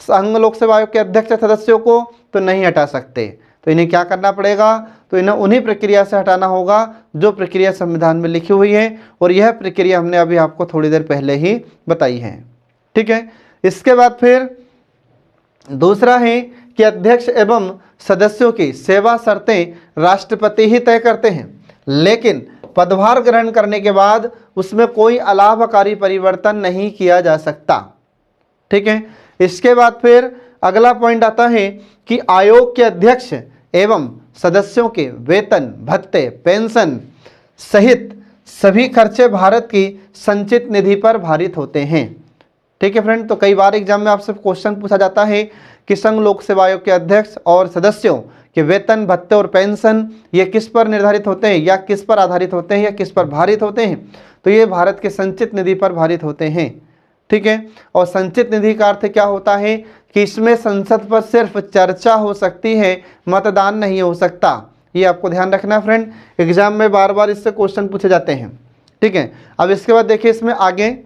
संघ लोक सेवा आयोग के अध्यक्ष सदस्यों को, तो नहीं हटा सकते। तो इन्हें क्या करना पड़ेगा, तो इन्हें उन्हीं प्रक्रिया से हटाना होगा जो प्रक्रिया संविधान में लिखी हुई है, और यह प्रक्रिया हमने अभी आपको थोड़ी देर पहले ही बताई है। ठीक है, इसके बाद फिर दूसरा है कि अध्यक्ष एवं सदस्यों की सेवा शर्तें राष्ट्रपति ही तय करते हैं, लेकिन पदभार ग्रहण करने के बाद उसमें कोई अलाभकारी परिवर्तन नहीं किया जा सकता। ठीक है, इसके बाद फिर अगला पॉइंट आता है कि आयोग के अध्यक्ष एवं सदस्यों के वेतन, भत्ते, पेंशन सहित सभी खर्चे भारत की संचित निधि पर भारित होते हैं। ठीक है फ्रेंड, तो कई बार एग्जाम में आपसे क्वेश्चन पूछा जाता है कि संघ लोक सेवा आयोग के अध्यक्ष और सदस्यों के वेतन, भत्ते और पेंशन ये किस पर निर्धारित होते हैं, या किस पर आधारित होते हैं, या किस पर भारित होते हैं, तो ये भारत के संचित निधि पर भारित होते हैं। ठीक है, और संचित निधि का अर्थ क्या होता है कि इसमें संसद पर सिर्फ चर्चा हो सकती है, मतदान नहीं हो सकता। ये आपको ध्यान रखना है फ्रेंड, एग्जाम में बार बार इससे क्वेश्चन पूछे जाते हैं। ठीक है, अब इसके बाद देखिए इसमें आगे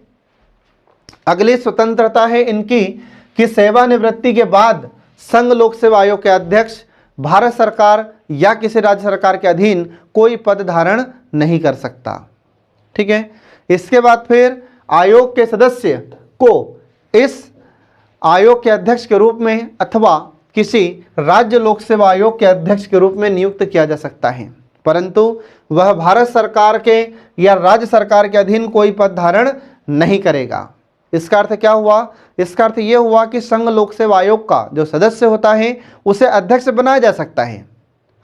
अगली स्वतंत्रता है इनकी कि सेवानिवृत्ति के बाद संघ लोक सेवा आयोग के अध्यक्ष भारत सरकार या किसी राज्य सरकार के अधीन कोई पद धारण नहीं कर सकता। ठीक है, इसके बाद फिर आयोग के सदस्य को इस आयोग के अध्यक्ष के रूप में अथवा किसी राज्य लोक सेवा आयोग के अध्यक्ष के रूप में नियुक्त किया जा सकता है, परंतु वह भारत सरकार के या राज्य सरकार के अधीन कोई पद धारण नहीं करेगा। इसका अर्थ क्या हुआ, इसका अर्थ ये हुआ कि संघ लोक सेवा आयोग का जो सदस्य होता है उसे अध्यक्ष बनाया जा सकता है,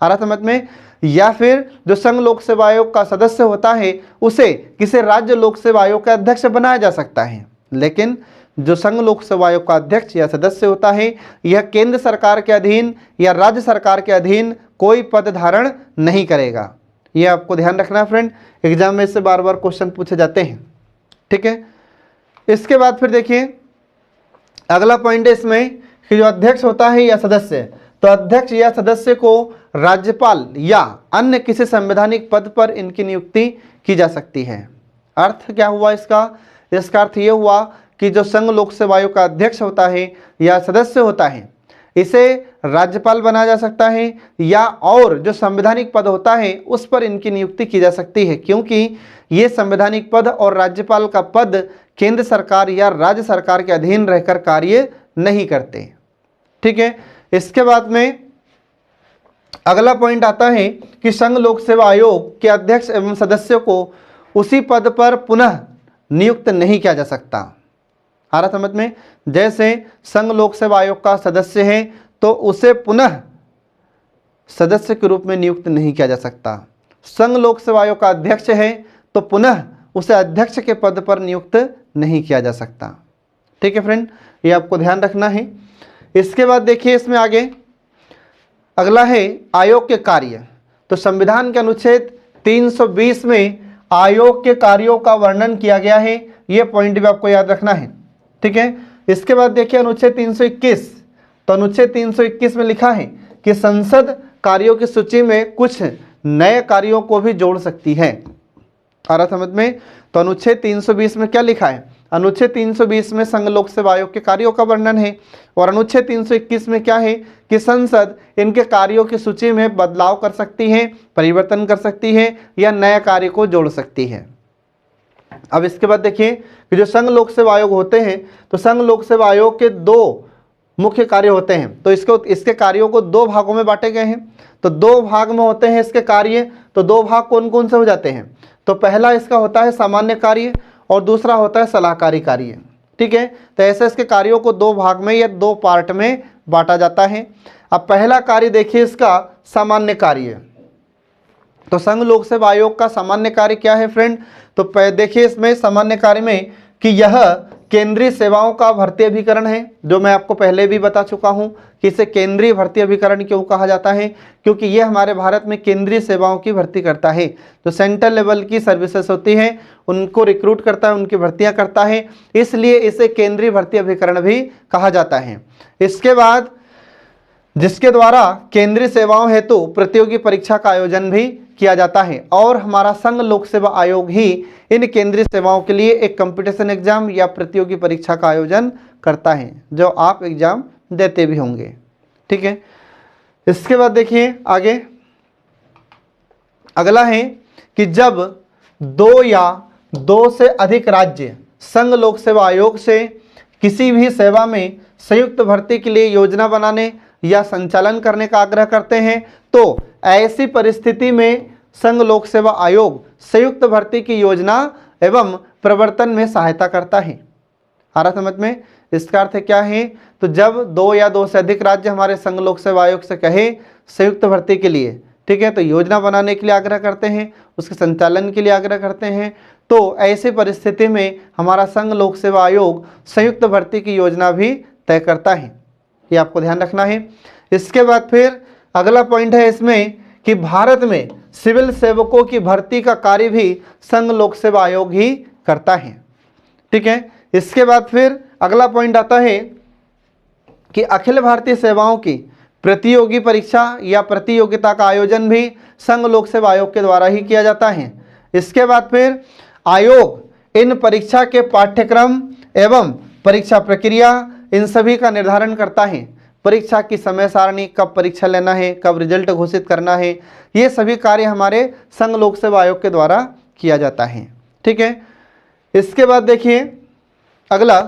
आ रहा समझ में, या फिर जो संघ लोक सेवा आयोग का सदस्य होता है उसे किसी राज्य लोक सेवा आयोग का अध्यक्ष बनाया जा सकता है, लेकिन जो संघ लोक सेवा आयोग का अध्यक्ष या सदस्य होता है यह केंद्र सरकार के अधीन या राज्य सरकार के अधीन कोई पद धारण नहीं करेगा। यह आपको ध्यान रखना है फ्रेंड, एग्जाम में इससे बार बार क्वेश्चन पूछे जाते हैं। ठीक है, इसके बाद फिर देखिए अगला पॉइंट है इसमें कि जो अध्यक्ष होता है या सदस्य, तो अध्यक्ष या सदस्य को राज्यपाल या अन्य किसी संवैधानिक पद पर इनकी नियुक्ति की जा सकती है। अर्थ क्या हुआ इसका, इसका अर्थ ये हुआ कि जो संघ लोक सेवा आयोग का अध्यक्ष होता है या सदस्य होता है इसे राज्यपाल बनाया जा सकता है, या और जो संवैधानिक पद होता है उस पर इनकी नियुक्ति की जा सकती है, क्योंकि ये संवैधानिक पद और राज्यपाल का पद केंद्र सरकार या राज्य सरकार के अधीन रहकर कार्य नहीं करते। ठीक है, इसके बाद में अगला पॉइंट आता है कि संघ लोक सेवा आयोग के अध्यक्ष एवं सदस्यों को उसी पद पर पुनः नियुक्त नहीं किया जा सकता। आ रहा समझ में, जैसे संघ लोक सेवा आयोग का सदस्य है तो उसे पुनः सदस्य के रूप में नियुक्त नहीं किया जा सकता। संघ लोक सेवा आयोग का अध्यक्ष है तो पुनः उसे अध्यक्ष के पद पर नियुक्त नहीं किया जा सकता। ठीक है फ्रेंड, ये आपको ध्यान रखना है। इसके बाद देखिए इसमें आगे अगला है आयोग के कार्य। तो संविधान के अनुच्छेद 320 में आयोग के कार्यों का वर्णन किया गया है, ये पॉइंट भी आपको याद रखना है। ठीक है, इसके बाद देखिए अनुच्छेद 321, तो अनुच्छेद 321 में लिखा है कि संसद कार्यों की सूची में कुछ नए कार्यों को भी जोड़ सकती है। आ रहा समझ में, तो अनुच्छेद 320 में क्या लिखा है, अनुच्छेद 320 में संघ लोक सेवा आयोग के कार्यों का वर्णन है, और अनुच्छेद 321 में क्या है कि संसद इनके कार्यों की सूची में बदलाव कर सकती है, परिवर्तन कर सकती है, या नए कार्य को जोड़ सकती है। अब इसके बाद देखिए कि जो संघ लोक सेवा आयोग होते हैं तो संघ लोक सेवा आयोग के दो मुख्य कार्य होते हैं, तो इसके कार्यों को दो भागों में बांटे गए हैं। तो दो भाग में होते हैं इसके कार्य, तो दो भाग कौन कौन से हो जाते हैं, तो पहला इसका होता है सामान्य कार्य और दूसरा होता है सलाहकारी कार्य। ठीक है, तो ऐसे इसके कार्यों को दो भाग में या दो पार्ट में बांटा जाता है। अब पहला कार्य देखिए इसका सामान्य कार्य, तो संघ लोक सेवा आयोग का सामान्य कार्य क्या है फ्रेंड, तो देखिए इसमें सामान्य कार्य में कि यह केंद्रीय सेवाओं का भर्ती अभिकरण है, जो मैं आपको पहले भी बता चुका हूं कि इसे केंद्रीय भर्ती अभिकरण क्यों कहा जाता है, क्योंकि यह हमारे भारत में केंद्रीय सेवाओं की भर्ती करता है। जो सेंट्रल लेवल की सर्विसेज होती हैं उनको रिक्रूट करता है, उनकी भर्तियां करता है, इसलिए इसे केंद्रीय भर्ती अभिकरण भी कहा जाता है। इसके बाद जिसके द्वारा केंद्रीय सेवाओं हेतु प्रतियोगी परीक्षा का आयोजन भी किया जाता है। और हमारा संघ लोक सेवा आयोग ही इन केंद्रीय सेवाओं के लिए एक कंपटीशन एग्जाम या प्रतियोगी परीक्षा का आयोजन करता है, जो आप एग्जाम देते भी होंगे। ठीक है, इसके बाद देखिए आगे अगला है कि जब 2 या 2 से अधिक राज्य संघ लोक सेवा आयोग से किसी भी सेवा में संयुक्त भर्ती के लिए योजना बनाने या संचालन करने का आग्रह करते हैं, तो ऐसी परिस्थिति में संघ लोक सेवा आयोग संयुक्त भर्ती की योजना एवं प्रवर्तन में सहायता करता है। आ रहा समझ में? इसका अर्थ क्या है? तो जब 2 या 2 से अधिक राज्य हमारे संघ लोक सेवा आयोग से कहे संयुक्त भर्ती के लिए, ठीक है, तो योजना बनाने के लिए आग्रह करते हैं, उसके संचालन के लिए आग्रह करते हैं, तो ऐसी परिस्थिति में हमारा संघ लोक सेवा आयोग संयुक्त भर्ती की योजना भी तय करता है। ये आपको ध्यान रखना है। इसके बाद फिर अगला पॉइंट है इसमें कि भारत में सिविल सेवकों की भर्ती का कार्य भी संघ लोक सेवा आयोग ही करता है। ठीक है, इसके बाद फिर अगला पॉइंट आता है कि अखिल भारतीय सेवाओं की प्रतियोगी परीक्षा या प्रतियोगिता का आयोजन भी संघ लोक सेवा आयोग के द्वारा ही किया जाता है। इसके बाद फिर आयोग इन परीक्षा के पाठ्यक्रम एवं परीक्षा प्रक्रिया इन सभी का निर्धारण करता है। परीक्षा की समय सारणी, कब परीक्षा लेना है, कब रिजल्ट घोषित करना है, ये सभी कार्य हमारे संघ लोक सेवा आयोग के द्वारा किया जाता है। ठीक है, इसके बाद देखिए अगला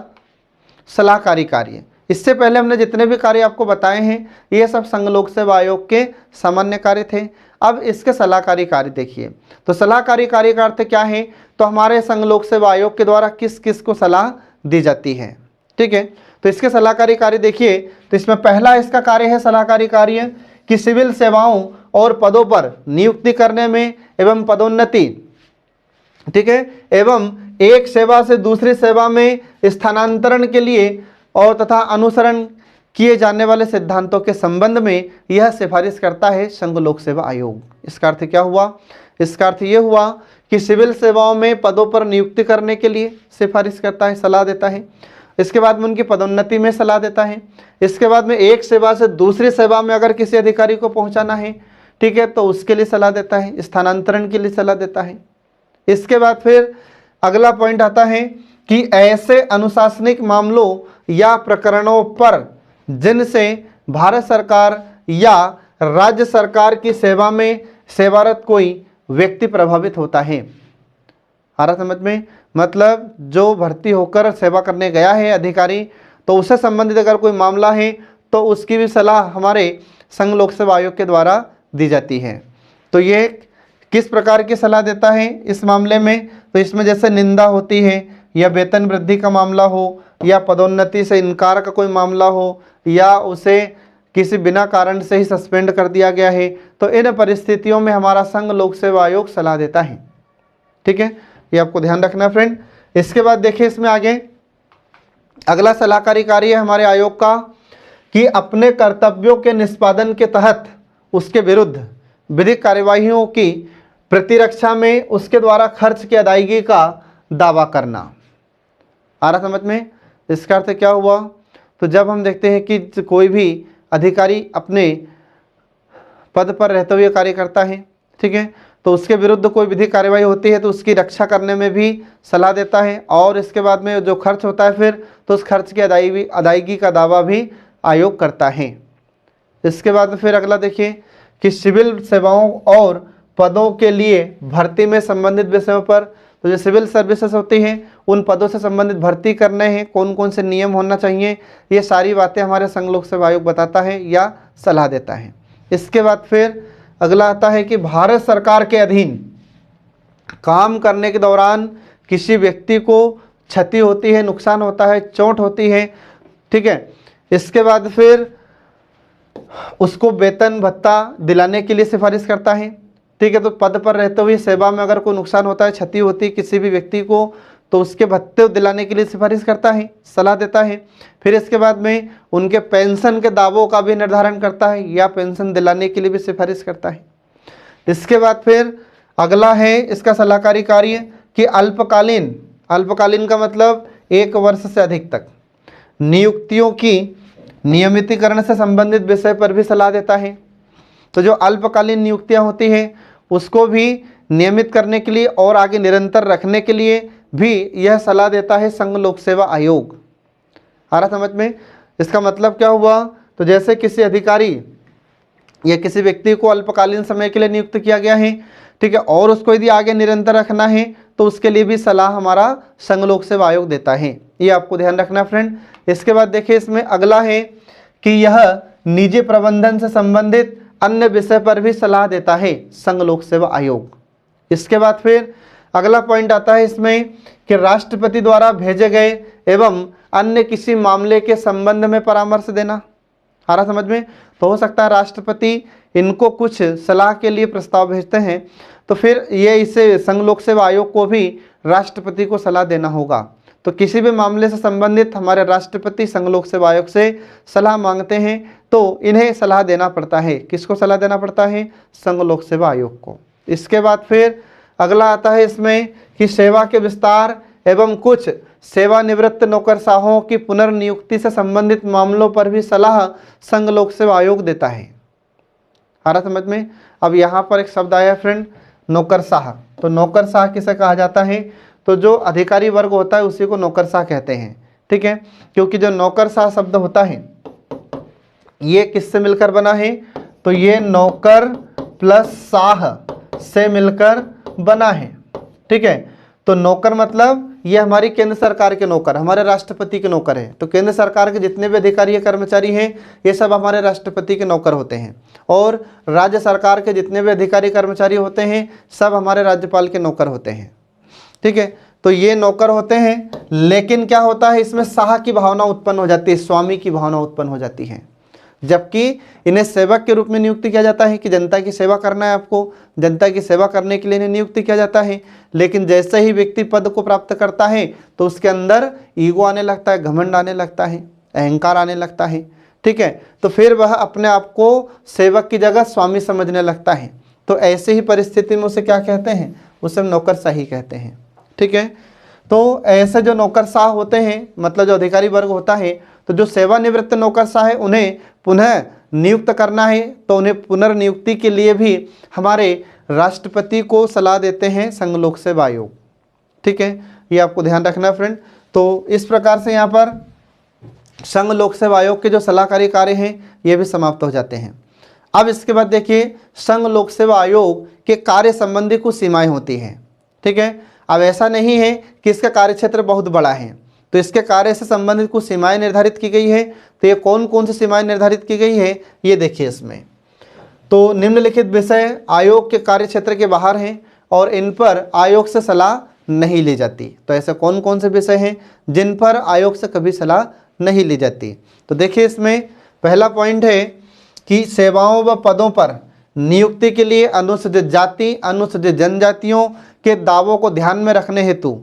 सलाहकारी कार्य। इससे पहले हमने जितने भी कार्य आपको बताए हैं ये सब संघ लोक सेवा आयोग के सामान्य कार्य थे। अब इसके सलाहकारी कार्य देखिए। तो सलाहकारी कार्य का अर्थ क्या है? तो हमारे संघ लोक सेवा आयोग के द्वारा किस किस को सलाह दी जाती है। ठीक है, तो इसके सलाहकारी कार्य देखिए। तो इसमें पहला इसका कार्य है सलाहकारी कार्य कि सिविल सेवाओं और पदों पर नियुक्ति करने में एवं पदोन्नति, ठीक है, एवं एक सेवा से दूसरी सेवा में स्थानांतरण के लिए और तथा अनुसरण किए जाने वाले सिद्धांतों के संबंध में यह सिफारिश करता है संघ लोक सेवा आयोग। इसका अर्थ क्या हुआ? इसका अर्थ ये हुआ कि सिविल सेवाओं में पदों पर नियुक्ति करने के लिए सिफारिश करता है, सलाह देता है। इसके बाद में उनकी पदोन्नति में सलाह देता है। इसके बाद में एक सेवा से दूसरी सेवा में अगर किसी अधिकारी को पहुंचाना है, ठीक है, तो उसके लिए सलाह देता है, स्थानांतरण के लिए सलाह देता है। इसके बाद फिर अगला पॉइंट आता है कि ऐसे अनुशासनिक मामलों या प्रकरणों पर जिनसे भारत सरकार या राज्य सरकार की सेवा में सेवारत कोई व्यक्ति प्रभावित होता है। आ रहा समझ में? मतलब जो भर्ती होकर सेवा करने गया है अधिकारी, तो उससे संबंधित अगर कोई मामला है तो उसकी भी सलाह हमारे संघ लोक सेवा आयोग के द्वारा दी जाती है। तो ये किस प्रकार की सलाह देता है इस मामले में? तो इसमें जैसे निंदा होती है या वेतन वृद्धि का मामला हो या पदोन्नति से इनकार का कोई मामला हो या उसे किसी बिना कारण से ही सस्पेंड कर दिया गया है, तो इन परिस्थितियों में हमारा संघ लोक सेवा आयोग सलाह देता है। ठीक है, ये आपको ध्यान रखना है फ्रेंड। इसके बाद देखिए इसमें आगे अगला सलाहकारी कार्य है हमारे आयोग का कि अपने कर्तव्यों के निष्पादन के तहत उसके विरुद्ध विधिक कार्यवाहियों की प्रतिरक्षा में उसके द्वारा खर्च की अदायगी का दावा करना। आ रहा समझ में? इसका अर्थ क्या हुआ? तो जब हम देखते हैं कि कोई भी अधिकारी अपने पद पर रहते हुए कार्य करता है, ठीक है, तो उसके विरुद्ध कोई विधिक कार्यवाही होती है तो उसकी रक्षा करने में भी सलाह देता है। और इसके बाद में जो खर्च होता है फिर तो उस खर्च की अदायगी का दावा भी आयोग करता है। इसके बाद फिर अगला देखिए कि सिविल सेवाओं और पदों के लिए भर्ती में संबंधित विषयों पर, तो जो सिविल सर्विसेज होती हैं उन पदों से संबंधित भर्ती करने हैं, कौन कौन से नियम होना चाहिए, ये सारी बातें हमारे संघ लोक सेवा आयोग बताता है या सलाह देता है। इसके बाद फिर अगला आता है कि भारत सरकार के अधीन काम करने के दौरान किसी व्यक्ति को क्षति होती है, नुकसान होता है, चोट होती है, ठीक है, इसके बाद फिर उसको वेतन भत्ता दिलाने के लिए सिफारिश करता है। ठीक है, तो पद पर रहते हुए सेवा में अगर कोई नुकसान होता है, क्षति होती है किसी भी व्यक्ति को, तो उसके भत्ते दिलाने के लिए सिफारिश करता है, सलाह देता है। फिर इसके बाद में उनके पेंशन के दावों का भी निर्धारण करता है या पेंशन दिलाने के लिए भी सिफारिश करता है। इसके बाद फिर अगला है इसका सलाहकारी कार्य कि अल्पकालीन का मतलब 1 वर्ष से अधिक तक नियुक्तियों की नियमितीकरण से संबंधित विषय पर भी सलाह देता है। तो जो अल्पकालीन नियुक्तियां होती हैं उसको भी नियमित करने के लिए और आगे निरंतर रखने के लिए भी यह सलाह देता है संघ लोक सेवा आयोग। आ रहा समझ में? इसका मतलब क्या हुआ? तो जैसे किसी अधिकारी या किसी व्यक्ति को अल्पकालीन समय के लिए नियुक्त किया गया है, ठीक है, और उसको यदि आगे निरंतर रखना है तो उसके लिए भी सलाह हमारा संघ लोक सेवा आयोग देता है। ये आपको ध्यान रखना फ्रेंड। इसके बाद देखिए इसमें अगला है कि यह निजी प्रबंधन से संबंधित अन्य विषय पर भी सलाह देता है संघ लोक सेवा आयोग। इसके बाद फिर अगला पॉइंट आता है इसमें कि राष्ट्रपति द्वारा भेजे गए एवं अन्य किसी मामले के संबंध में परामर्श देना। आ रहा समझ में? तो हो सकता है राष्ट्रपति इनको कुछ सलाह के लिए प्रस्ताव भेजते हैं तो फिर ये इसे संघ लोक सेवा आयोग को भी राष्ट्रपति को सलाह देना होगा। तो किसी भी मामले से संबंधित हमारे राष्ट्रपति संघ लोक सेवा आयोग से सलाह मांगते हैं तो इन्हें सलाह देना पड़ता है। किसको सलाह देना पड़ता है? संघ लोक सेवा आयोग को। इसके बाद फिर अगला आता है इसमें कि सेवा के विस्तार एवं कुछ सेवानिवृत्त नौकरशाहों की पुनर्नियुक्ति से संबंधित मामलों पर भी सलाह संघ लोक सेवा आयोग देता है। आ रहा समझ में? अब यहाँ पर एक शब्द आया फ्रेंड, नौकरशाह। तो नौकरशाह किसे कहा जाता है? तो जो अधिकारी वर्ग होता है उसी को नौकरशाह कहते हैं, ठीक है। क्योंकि जो नौकरशाह शब्द होता है ये किससे मिलकर बना है? तो ये नौकर प्लस शाह से मिलकर बना है, ठीक है। तो नौकर मतलब ये हमारी केंद्र सरकार के नौकर, हमारे राष्ट्रपति के नौकर हैं। तो केंद्र सरकार के जितने भी अधिकारी या कर्मचारी हैं ये सब हमारे राष्ट्रपति के नौकर होते हैं, और राज्य सरकार के जितने भी अधिकारी कर्मचारी होते हैं सब हमारे राज्यपाल के नौकर होते हैं, ठीक है। तो ये नौकर होते हैं, लेकिन क्या होता है इसमें शाह की भावना उत्पन्न हो जाती है, स्वामी की भावना उत्पन्न हो जाती है। जबकि इन्हें सेवक के रूप में नियुक्त किया जाता है कि जनता की सेवा करना है, आपको जनता की सेवा करने के लिए इन्हें नियुक्त किया जाता है। लेकिन जैसे ही व्यक्ति पद को प्राप्त करता है तो उसके अंदर ईगो आने लगता है, घमंड आने लगता है, अहंकार आने लगता है, ठीक है। तो फिर वह अपने आप को सेवक की जगह स्वामी समझने लगता है। तो ऐसे ही परिस्थिति में उसे क्या कहते हैं? उसे नौकरशाही कहते हैं, ठीक है। तो ऐसे जो नौकरशाह होते हैं, मतलब जो अधिकारी वर्ग होता है, तो जो सेवानिवृत्त नौकरशाह है उन्हें पुनः नियुक्त करना है तो उन्हें पुनर्नियुक्ति के लिए भी हमारे राष्ट्रपति को सलाह देते हैं संघ लोक सेवा आयोग, ठीक है। ये आपको ध्यान रखना फ्रेंड। तो इस प्रकार से यहाँ पर संघ लोक सेवा आयोग के जो सलाहकारी कार्य हैं ये भी समाप्त हो जाते हैं। अब इसके बाद देखिए संघ लोक सेवा आयोग के कार्य संबंधी कुछ सीमाएं होती हैं, ठीक है। अब ऐसा नहीं है कि इसका कार्यक्षेत्र बहुत बड़ा है, तो इसके कार्य से संबंधित कुछ सीमाएं निर्धारित की गई है। तो ये कौन कौन सी सीमाएं निर्धारित की गई है ये देखिए इसमें। तो निम्नलिखित विषय आयोग के कार्यक्षेत्र के बाहर हैं और इन पर आयोग से सलाह नहीं ली जाती। तो ऐसे कौन कौन से विषय हैं जिन पर आयोग से कभी सलाह नहीं ली जाती? तो देखिए इसमें पहला पॉइंट है कि सेवाओं व पदों पर नियुक्ति के लिए अनुसूचित जाति, अनुसूचित जनजातियों के दावों को ध्यान में रखने हेतु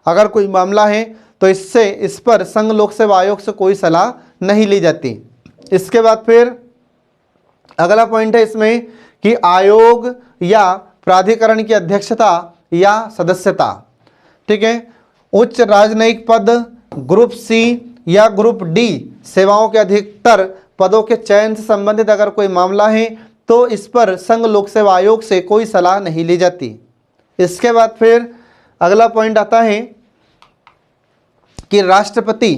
अगर कोई मामला है तो इस पर संघ लोक सेवा आयोग से कोई सलाह नहीं ली जाती। इसके बाद फिर अगला पॉइंट है इसमें कि आयोग या प्राधिकरण की अध्यक्षता या सदस्यता, ठीक है। उच्च राजनयिक पद, ग्रुप सी या ग्रुप डी सेवाओं के अधिकतर पदों के चयन से संबंधित अगर कोई मामला है तो इस पर संघ लोक सेवा आयोग से कोई सलाह नहीं ली जाती। इसके बाद फिर अगला पॉइंट आता है कि राष्ट्रपति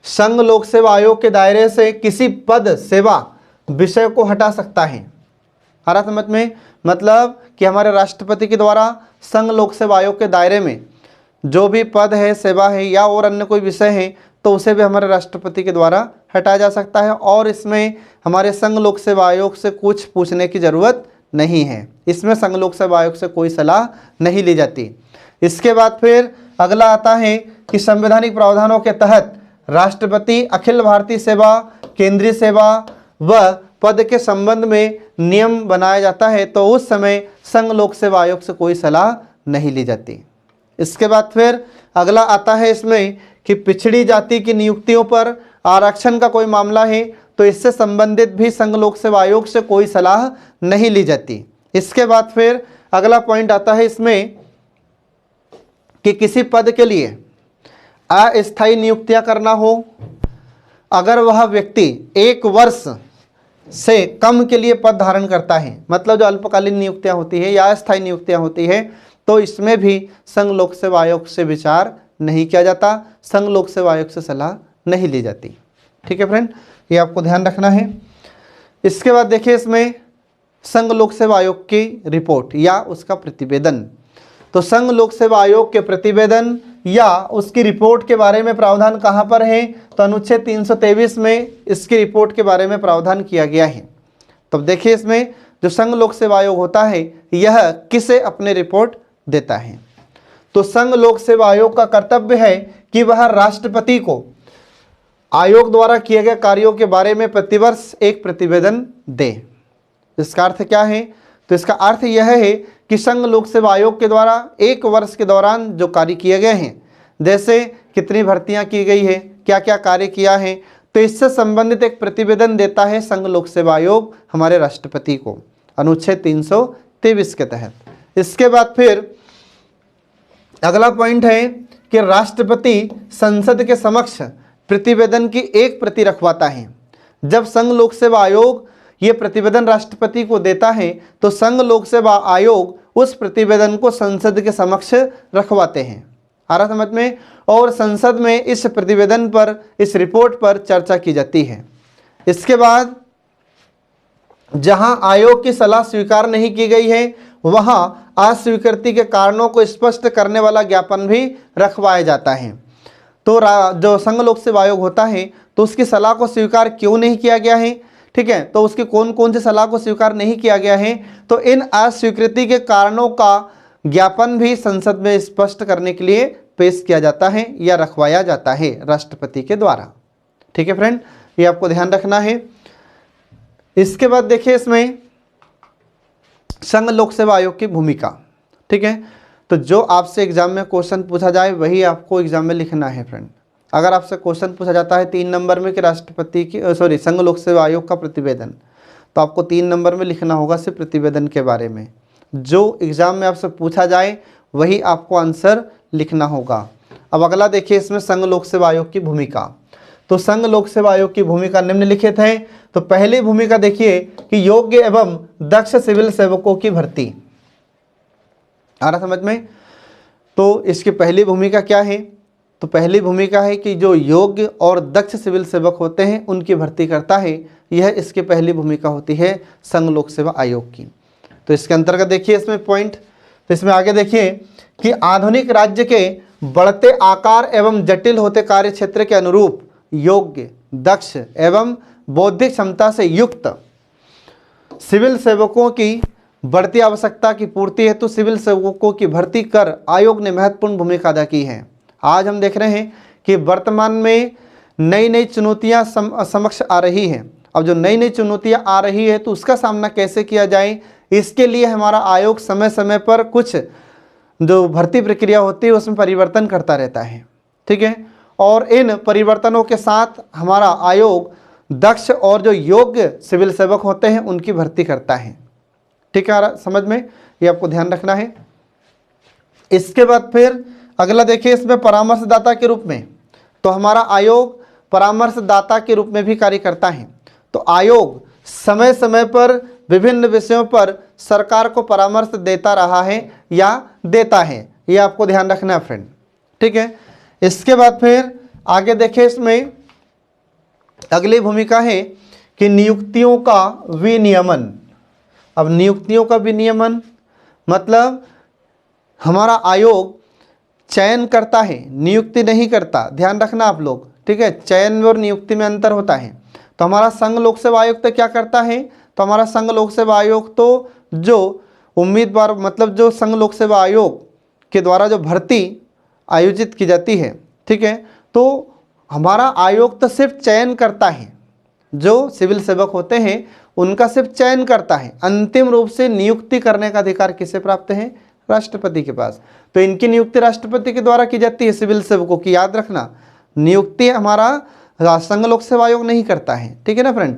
संघ लोक सेवा आयोग के दायरे से किसी पद, सेवा, विषय को हटा सकता है। आ रहा समझ में? मतलब कि हमारे राष्ट्रपति के द्वारा संघ लोक सेवा आयोग के दायरे में जो भी पद है, सेवा है या और अन्य कोई विषय है तो उसे भी हमारे राष्ट्रपति के द्वारा हटाया जा सकता है, और इसमें हमारे संघ लोक सेवा आयोग से कुछ पूछने की ज़रूरत नहीं है। इसमें संघ लोक सेवा आयोग से कोई सलाह नहीं ली जाती। इसके बाद फिर अगला आता है कि संवैधानिक प्रावधानों के तहत राष्ट्रपति अखिल भारतीय सेवा, केंद्रीय सेवा व पद के संबंध में नियम बनाया जाता है तो उस समय संघ लोक सेवा आयोग से कोई सलाह नहीं ली जाती। इसके बाद फिर अगला आता है इसमें कि पिछड़ी जाति की नियुक्तियों पर आरक्षण का कोई मामला है तो इससे संबंधित भी संघ लोक सेवा आयोग से कोई सलाह नहीं ली जाती। इसके बाद फिर अगला पॉइंट आता है इसमें कि किसी पद के लिए अस्थायी नियुक्तियां करना हो, अगर वह व्यक्ति 1 वर्ष से कम के लिए पद धारण करता है, मतलब जो अल्पकालीन नियुक्तियां होती है या अस्थायी नियुक्तियां होती है, तो इसमें भी संघ लोक सेवा आयोग से विचार नहीं किया जाता, संघ लोक सेवा आयोग से सलाह नहीं ली जाती। ठीक है फ्रेंड, ये आपको ध्यान रखना है। इसके बाद देखिए इसमें संघ लोक सेवा आयोग की रिपोर्ट या उसका प्रतिवेदन। तो संघ लोक सेवा आयोग के प्रतिवेदन या उसकी रिपोर्ट के बारे में प्रावधान कहाँ पर है? तो अनुच्छेद 323 में इसकी रिपोर्ट के बारे में प्रावधान किया गया है। तब देखिए इसमें जो संघ लोक सेवा आयोग होता है यह किसे अपने रिपोर्ट देता है? तो संघ लोक सेवा आयोग का कर्तव्य है कि वह राष्ट्रपति को आयोग द्वारा किए गए कार्यों के बारे में प्रतिवर्ष एक प्रतिवेदन दे। इसका अर्थ क्या है? तो इसका अर्थ यह है कि संघ लोक सेवा आयोग के द्वारा 1 वर्ष के दौरान जो कार्य किए गए हैं, जैसे कितनी भर्तियां की गई है, क्या क्या कार्य किया है, तो इससे संबंधित एक प्रतिवेदन देता है संघ लोक सेवा आयोग हमारे राष्ट्रपति को, अनुच्छेद 323 के तहत। इसके बाद फिर अगला पॉइंट है कि राष्ट्रपति संसद के समक्ष प्रतिवेदन की एक प्रति रखवाता है। जब संघ लोक सेवा आयोग ये प्रतिवेदन राष्ट्रपति को देता है तो संघ लोक सेवा आयोग उस प्रतिवेदन को संसद के समक्ष रखवाते हैं। आ रहा समझ में? और संसद में इस प्रतिवेदन पर, इस रिपोर्ट पर चर्चा की जाती है। इसके बाद जहां आयोग की सलाह स्वीकार नहीं की गई है वहां अस्वीकृति के कारणों को स्पष्ट करने वाला ज्ञापन भी रखवाया जाता है। तो जो संघ लोक सेवा आयोग होता है तो उसकी सलाह को स्वीकार क्यों नहीं किया गया है, ठीक है, तो उसकी कौन कौन सी सलाह को स्वीकार नहीं किया गया है, तो इन अस्वीकृति के कारणों का ज्ञापन भी संसद में स्पष्ट करने के लिए पेश किया जाता है या रखवाया जाता है राष्ट्रपति के द्वारा। ठीक है फ्रेंड, ये आपको ध्यान रखना है। इसके बाद देखिए इसमें संघ लोक सेवा आयोग की भूमिका। ठीक है, तो जो आपसे एग्जाम में क्वेश्चन पूछा जाए वही आपको एग्जाम में लिखना है फ्रेंड। अगर आपसे क्वेश्चन पूछा जाता है 3 नंबर में कि राष्ट्रपति की संघ लोक सेवा आयोग का प्रतिवेदन, तो आपको 3 नंबर में लिखना होगा सिर्फ प्रतिवेदन के बारे में। जो एग्जाम में आपसे पूछा जाए वही आपको आंसर लिखना होगा। अब अगला देखिए इसमें संघ लोक सेवा आयोग की भूमिका। तो संघ लोक सेवा आयोग की भूमिका निम्नलिखित है। तो पहली भूमिका देखिए कि योग्य एवं दक्ष सिविल सेवकों की भर्ती। आ रहा समझ में? तो इसकी पहली भूमिका क्या है? तो पहली भूमिका है कि जो योग्य और दक्ष सिविल सेवक होते हैं उनकी भर्ती करता है। यह इसकी पहली भूमिका होती है संघ लोक सेवा आयोग की। तो इसके अंतर्गत देखिए इसमें पॉइंट, तो इसमें आगे देखिए कि आधुनिक राज्य के बढ़ते आकार एवं जटिल होते कार्य क्षेत्र के अनुरूप योग्य, दक्ष एवं बौद्धिक क्षमता से युक्त सिविल सेवकों की बढ़ती आवश्यकता की पूर्ति हेतु सिविल सेवकों की भर्ती कर आयोग ने महत्वपूर्ण भूमिका अदा की है। आज हम देख रहे हैं कि वर्तमान में नई नई चुनौतियां समक्ष आ रही हैं। अब जो नई नई चुनौतियां आ रही है तो उसका सामना कैसे किया जाए, इसके लिए हमारा आयोग समय समय पर कुछ जो भर्ती प्रक्रिया होती है उसमें परिवर्तन करता रहता है। ठीक है, और इन परिवर्तनों के साथ हमारा आयोग दक्ष और जो योग्य सिविल सेवक होते हैं उनकी भर्ती करता है। ठीक है, समझ में? ये आपको ध्यान रखना है। इसके बाद फिर अगला देखिए इसमें परामर्शदाता के रूप में। तो हमारा आयोग परामर्शदाता के रूप में भी कार्य करता है। तो आयोग समय समय पर विभिन्न विषयों पर सरकार को परामर्श देता रहा है या देता है, ये आपको ध्यान रखना है फ्रेंड। ठीक है, इसके बाद फिर आगे देखिए इसमें अगली भूमिका है कि नियुक्तियों का विनियमन। अब नियुक्तियों का विनियमन मतलब हमारा आयोग चयन करता है, नियुक्ति नहीं करता। ध्यान रखना आप लोग, ठीक है, चयन और नियुक्ति में अंतर होता है। तो हमारा संघ लोक सेवा आयोग तो क्या करता है? तो हमारा संघ लोक सेवा आयोग तो जो उम्मीदवार मतलब जो संघ लोक सेवा आयोग के द्वारा जो भर्ती आयोजित की जाती है, ठीक है, तो हमारा आयोग तो सिर्फ चयन करता है। जो सिविल सेवक होते हैं उनका सिर्फ चयन करता है। अंतिम रूप से नियुक्ति करने का अधिकार किसे प्राप्त है? राष्ट्रपति के पास। तो इनकी नियुक्ति राष्ट्रपति के द्वारा की जाती है सिविल सेवकों की। याद रखना, नियुक्ति हमारा संघ लोक सेवा आयोग नहीं करता है। ठीक है ना फ्रेंड?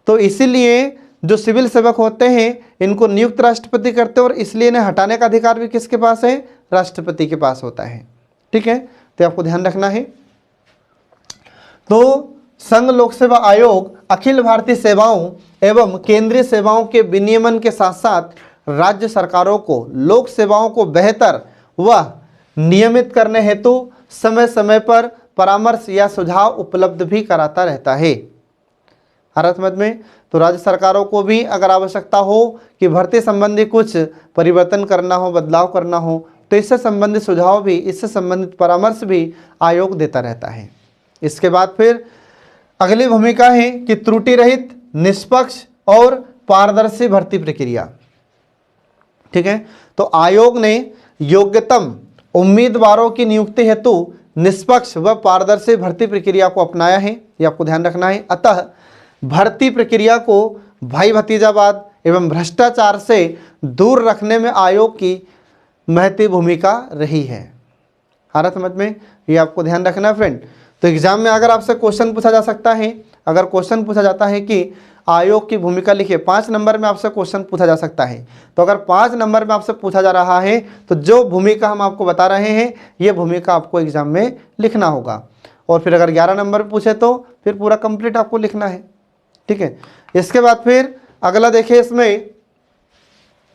तो इसीलिए जो सिविल सेवक होते हैं इनको नियुक्त राष्ट्रपति करते हैं और इसलिए इन्हें हटाने का अधिकार भी किसके पास है? राष्ट्रपति के पास होता है। ठीक है, तो आपको ध्यान रखना है। तो संघ लोक सेवा आयोग अखिल भारतीय सेवाओं एवं केंद्रीय सेवाओं के विनियमन के साथ साथ राज्य सरकारों को लोक सेवाओं को बेहतर व नियमित करने हेतु समय समय पर परामर्श या सुझाव उपलब्ध भी कराता रहता है। भारत मत में तो राज्य सरकारों को भी अगर आवश्यकता हो कि भर्ती संबंधी कुछ परिवर्तन करना हो, बदलाव करना हो, तो इससे संबंधित सुझाव भी, इससे संबंधित परामर्श भी आयोग देता रहता है। इसके बाद फिर अगली भूमिका है कि त्रुटि रहित, निष्पक्ष और पारदर्शी भर्ती प्रक्रिया। ठीक है, तो आयोग ने योग्यतम उम्मीदवारों की नियुक्ति हेतु निष्पक्ष व पारदर्शी भर्ती प्रक्रिया को अपनाया है, ये आपको ध्यान रखना है। अतः भर्ती प्रक्रिया को भाई भतीजावाद एवं भ्रष्टाचार से दूर रखने में आयोग की महती भूमिका रही है। भारत मत में ये आपको ध्यान रखना है फ्रेंड। तो एग्जाम में अगर आपसे क्वेश्चन पूछा जा सकता है, अगर क्वेश्चन पूछा जाता है कि आयोग की भूमिका लिखिए, 5 नंबर में आपसे क्वेश्चन पूछा जा सकता है। तो अगर 5 नंबर में आपसे पूछा जा रहा है तो जो भूमिका हम आपको बता रहे हैं ये भूमिका आपको एग्जाम में लिखना होगा। और फिर अगर 11 नंबर में पूछे तो फिर पूरा कंप्लीट आपको लिखना है। ठीक है, इसके बाद फिर अगला देखिए, इसमें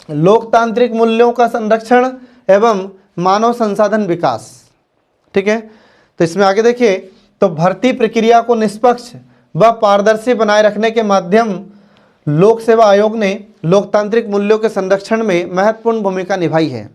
लोकतांत्रिक मूल्यों का संरक्षण एवं मानव संसाधन विकास। ठीक है, तो इसमें आगे देखिए, तो भर्ती प्रक्रिया को निष्पक्ष व पारदर्शी बनाए रखने के माध्यम लोक सेवा आयोग ने लोकतांत्रिक मूल्यों के संरक्षण में महत्वपूर्ण भूमिका निभाई है।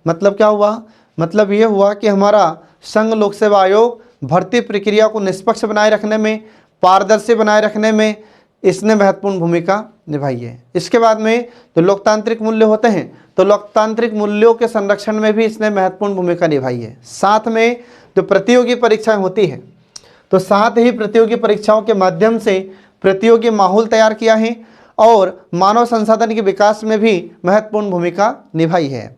मतलब क्या हुआ? मतलब ये हुआ कि हमारा संघ लोक सेवा आयोग भर्ती प्रक्रिया को निष्पक्ष बनाए रखने में, पारदर्शी बनाए रखने में इसने महत्वपूर्ण भूमिका निभाई है। इसके बाद में जो लोकतांत्रिक मूल्य होते हैं तो लोकतांत्रिक मूल्यों के संरक्षण में भी इसने महत्वपूर्ण भूमिका निभाई है। साथ में जो प्रतियोगी परीक्षाएं होती हैं तो साथ ही प्रतियोगी परीक्षाओं के माध्यम से प्रतियोगी माहौल तैयार किया है और मानव संसाधन के विकास में भी महत्वपूर्ण भूमिका निभाई है।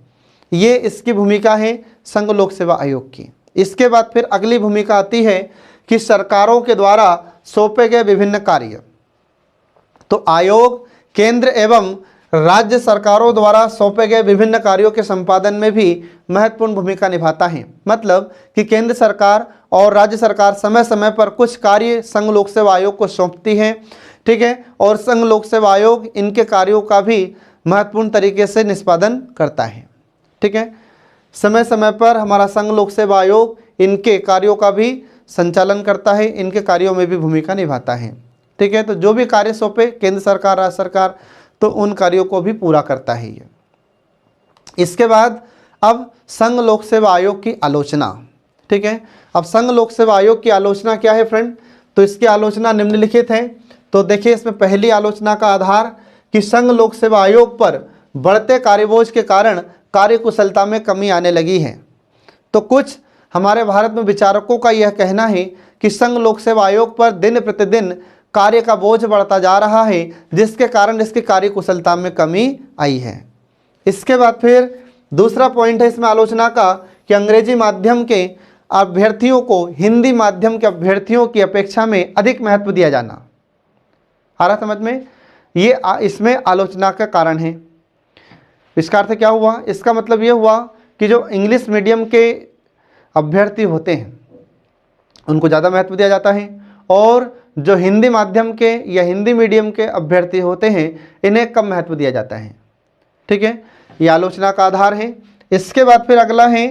ये इसकी भूमिका है संघ लोक सेवा आयोग की। इसके बाद फिर अगली भूमिका आती है कि सरकारों के द्वारा सौंपे गए विभिन्न कार्य। तो आयोग केंद्र एवं राज्य सरकारों द्वारा सौंपे गए विभिन्न कार्यों के संपादन में भी महत्वपूर्ण भूमिका निभाता है। मतलब कि केंद्र सरकार और राज्य सरकार समय समय पर कुछ कार्य संघ लोक सेवा आयोग को सौंपती है। ठीक है, और संघ लोक सेवा आयोग इनके कार्यों का भी महत्वपूर्ण तरीके से निष्पादन करता है। ठीक है, समय समय पर हमारा संघ लोक सेवा आयोग इनके कार्यों का भी संचालन करता है, इनके कार्यों में भी भूमिका निभाता है। ठीक है, तो जो भी कार्य सौंपे केंद्र सरकार, राज्य सरकार, तो उन कार्यों को भी पूरा करता है ये। इसके बाद अब संघ लोक सेवा आयोग की आलोचना। ठीक है, अब संघ लोक सेवा आयोग की आलोचना क्या है फ्रेंड? तो इसकी आलोचना निम्नलिखित है। तो देखिए, इसमें पहली आलोचना का आधार कि संघ लोक सेवा आयोग पर बढ़ते कार्यबोझ के कारण कार्यकुशलता में कमी आने लगी है। तो कुछ हमारे भारत में विचारकों का यह कहना है कि संघ लोक सेवा आयोग पर दिन प्रतिदिन कार्य का बोझ बढ़ता जा रहा है, जिसके कारण इसकी कार्यकुशलता में कमी आई है। इसके बाद फिर दूसरा पॉइंट है इसमें आलोचना का कि अंग्रेजी माध्यम के अभ्यर्थियों को हिंदी माध्यम के अभ्यर्थियों की अपेक्षा में अधिक महत्व दिया जाना। आ रहा समझ में? ये इसमें आलोचना का कारण है। इसका अर्थ क्या हुआ? इसका मतलब ये हुआ कि जो इंग्लिश मीडियम के अभ्यर्थी होते हैं उनको ज़्यादा महत्व दिया जाता है और जो हिंदी माध्यम के या हिंदी मीडियम के अभ्यर्थी होते हैं इन्हें कम महत्व दिया जाता है। ठीक है, ये आलोचना का आधार है। इसके बाद फिर अगला है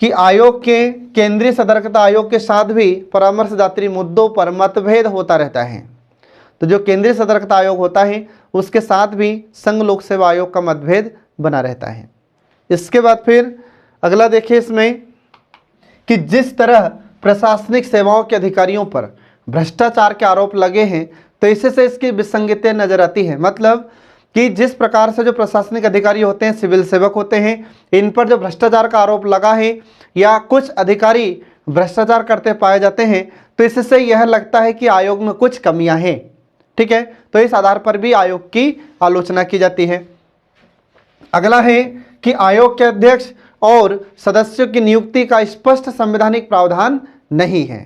कि आयोग के केंद्रीय सतर्कता आयोग के साथ भी परामर्शदात्री मुद्दों पर मतभेद होता रहता है। तो जो केंद्रीय सतर्कता आयोग होता है उसके साथ भी संघ लोक सेवा आयोग का मतभेद बना रहता है। इसके बाद फिर अगला देखिए इसमें कि जिस तरह प्रशासनिक सेवाओं के अधिकारियों पर भ्रष्टाचार के आरोप लगे हैं तो इससे इसकी विसंगतियां नजर आती है। मतलब कि जिस प्रकार से जो प्रशासनिक अधिकारी होते हैं, सिविल सेवक होते हैं, इन पर जो भ्रष्टाचार का आरोप लगा है या कुछ अधिकारी भ्रष्टाचार करते पाए जाते हैं तो इससे यह लगता है कि आयोग में कुछ कमियां हैं। ठीक है, तो इस आधार पर भी आयोग की आलोचना की जाती है। अगला है कि आयोग के अध्यक्ष और सदस्यों की नियुक्ति का स्पष्ट संवैधानिक प्रावधान नहीं है।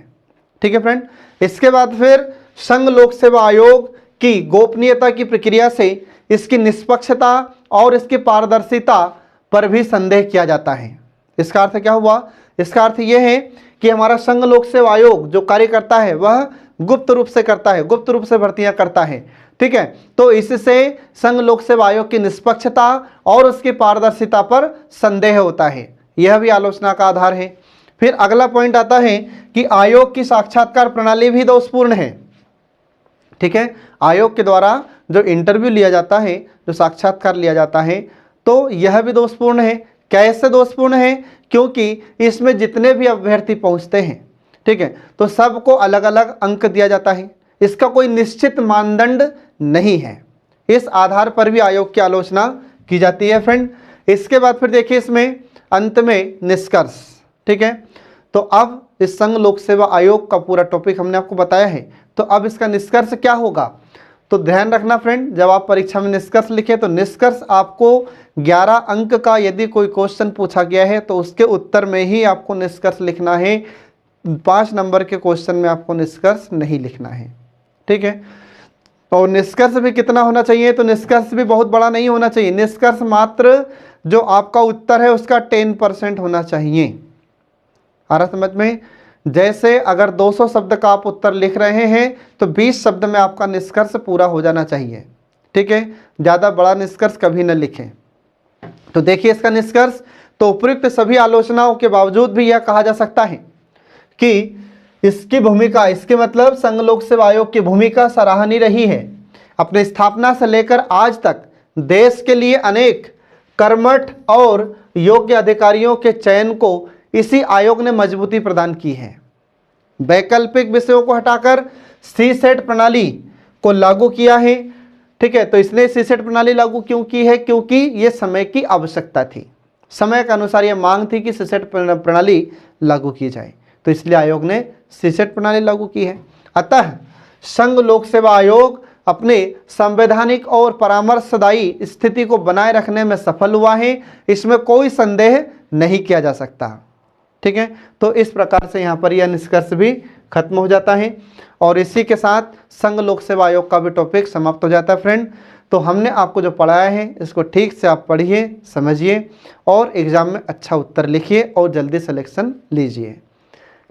ठीक है फ्रेंड, इसके बाद फिर संघ लोक सेवा आयोग की गोपनीयता की प्रक्रिया से इसकी निष्पक्षता और इसकी पारदर्शिता पर भी संदेह किया जाता है। इसका अर्थ क्या हुआ? इसका अर्थ यह है कि हमारा संघ लोक सेवा आयोग जो कार्य करता है वह गुप्त रूप से करता है, गुप्त रूप से भर्तियां करता है। ठीक है, तो इससे संघ लोक सेवा आयोग की निष्पक्षता और उसकी पारदर्शिता पर संदेह होता है, यह भी आलोचना का आधार है। फिर अगला पॉइंट आता है कि आयोग की साक्षात्कार प्रणाली भी दोषपूर्ण है। ठीक है, आयोग के द्वारा जो इंटरव्यू लिया जाता है, जो साक्षात्कार लिया जाता है, तो यह भी दोषपूर्ण है। कैसे दोषपूर्ण है? क्योंकि इसमें जितने भी अभ्यर्थी पहुंचते हैं, ठीक है, तो सबको अलग अलग अंक दिया जाता है, इसका कोई निश्चित मानदंड नहीं है। इस आधार पर भी आयोग की आलोचना की जाती है फ्रेंड। इसके बाद फिर देखिए इसमें अंत में निष्कर्ष। ठीक है, तो अब इस संघ लोक सेवा आयोग का पूरा टॉपिक हमने आपको बताया है, तो अब इसका निष्कर्ष क्या होगा? तो ध्यान रखना फ्रेंड, जब आप परीक्षा में निष्कर्ष लिखे तो निष्कर्ष आपको 11 अंक का यदि कोई क्वेश्चन पूछा गया है तो उसके उत्तर में ही आपको निष्कर्ष लिखना है। 5 नंबर के क्वेश्चन में आपको निष्कर्ष नहीं लिखना है। ठीक है, और निष्कर्ष भी कितना होना चाहिए? तो निष्कर्ष भी बहुत बड़ा नहीं होना चाहिए। निष्कर्ष मात्र जो आपका उत्तर है उसका 10% होना चाहिए। आ रहा समझ में? जैसे अगर 200 शब्द का आप उत्तर लिख रहे हैं तो 20 शब्द में आपका निष्कर्ष पूरा हो जाना चाहिए। ठीक है, ज़्यादा बड़ा निष्कर्ष कभी न लिखें। तो देखिए इसका निष्कर्ष, तो उपयुक्त सभी आलोचनाओं के बावजूद भी यह कहा जा सकता है कि इसकी भूमिका, इसके मतलब संघ लोक सेवा आयोग की भूमिका सराहनीय रही है। अपने स्थापना से लेकर आज तक देश के लिए अनेक कर्मठ और योग्य अधिकारियों के चयन को इसी आयोग ने मजबूती प्रदान की है। वैकल्पिक विषयों को हटाकर सीसेट प्रणाली को लागू किया है। ठीक है, तो इसने सीसेट प्रणाली लागू क्यों की है? क्योंकि ये समय की आवश्यकता थी, समय के अनुसार ये मांग थी कि सीसेट प्रणाली लागू की जाए, तो इसलिए आयोग ने सीसेट प्रणाली लागू की है। अतः संघ लोक सेवा आयोग अपने संवैधानिक और परामर्शदायी स्थिति को बनाए रखने में सफल हुआ है, इसमें कोई संदेह नहीं किया जा सकता। ठीक है, तो इस प्रकार से यहाँ पर यह निष्कर्ष भी खत्म हो जाता है और इसी के साथ संघ लोक सेवा आयोग का भी टॉपिक समाप्त हो जाता है फ्रेंड। तो हमने आपको जो पढ़ाया है इसको ठीक से आप पढ़िए, समझिए और एग्ज़ाम में अच्छा उत्तर लिखिए और जल्दी सिलेक्शन लीजिए।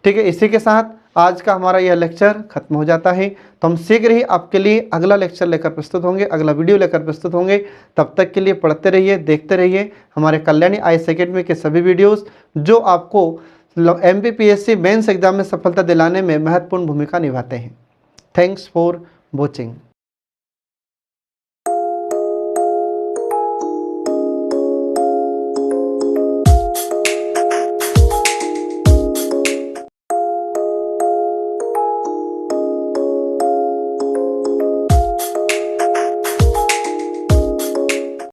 ठीक है, इसी के साथ आज का हमारा यह लेक्चर खत्म हो जाता है। तो हम शीघ्र ही आपके लिए अगला लेक्चर लेकर प्रस्तुत होंगे, अगला वीडियो लेकर प्रस्तुत होंगे। तब तक के लिए पढ़ते रहिए, देखते रहिए हमारे कल्याणी आईएएस एकेडमी के सभी वीडियोस जो आपको MPPSC मेंस एग्जाम में सफलता दिलाने में महत्वपूर्ण भूमिका निभाते हैं। Thanks for watching.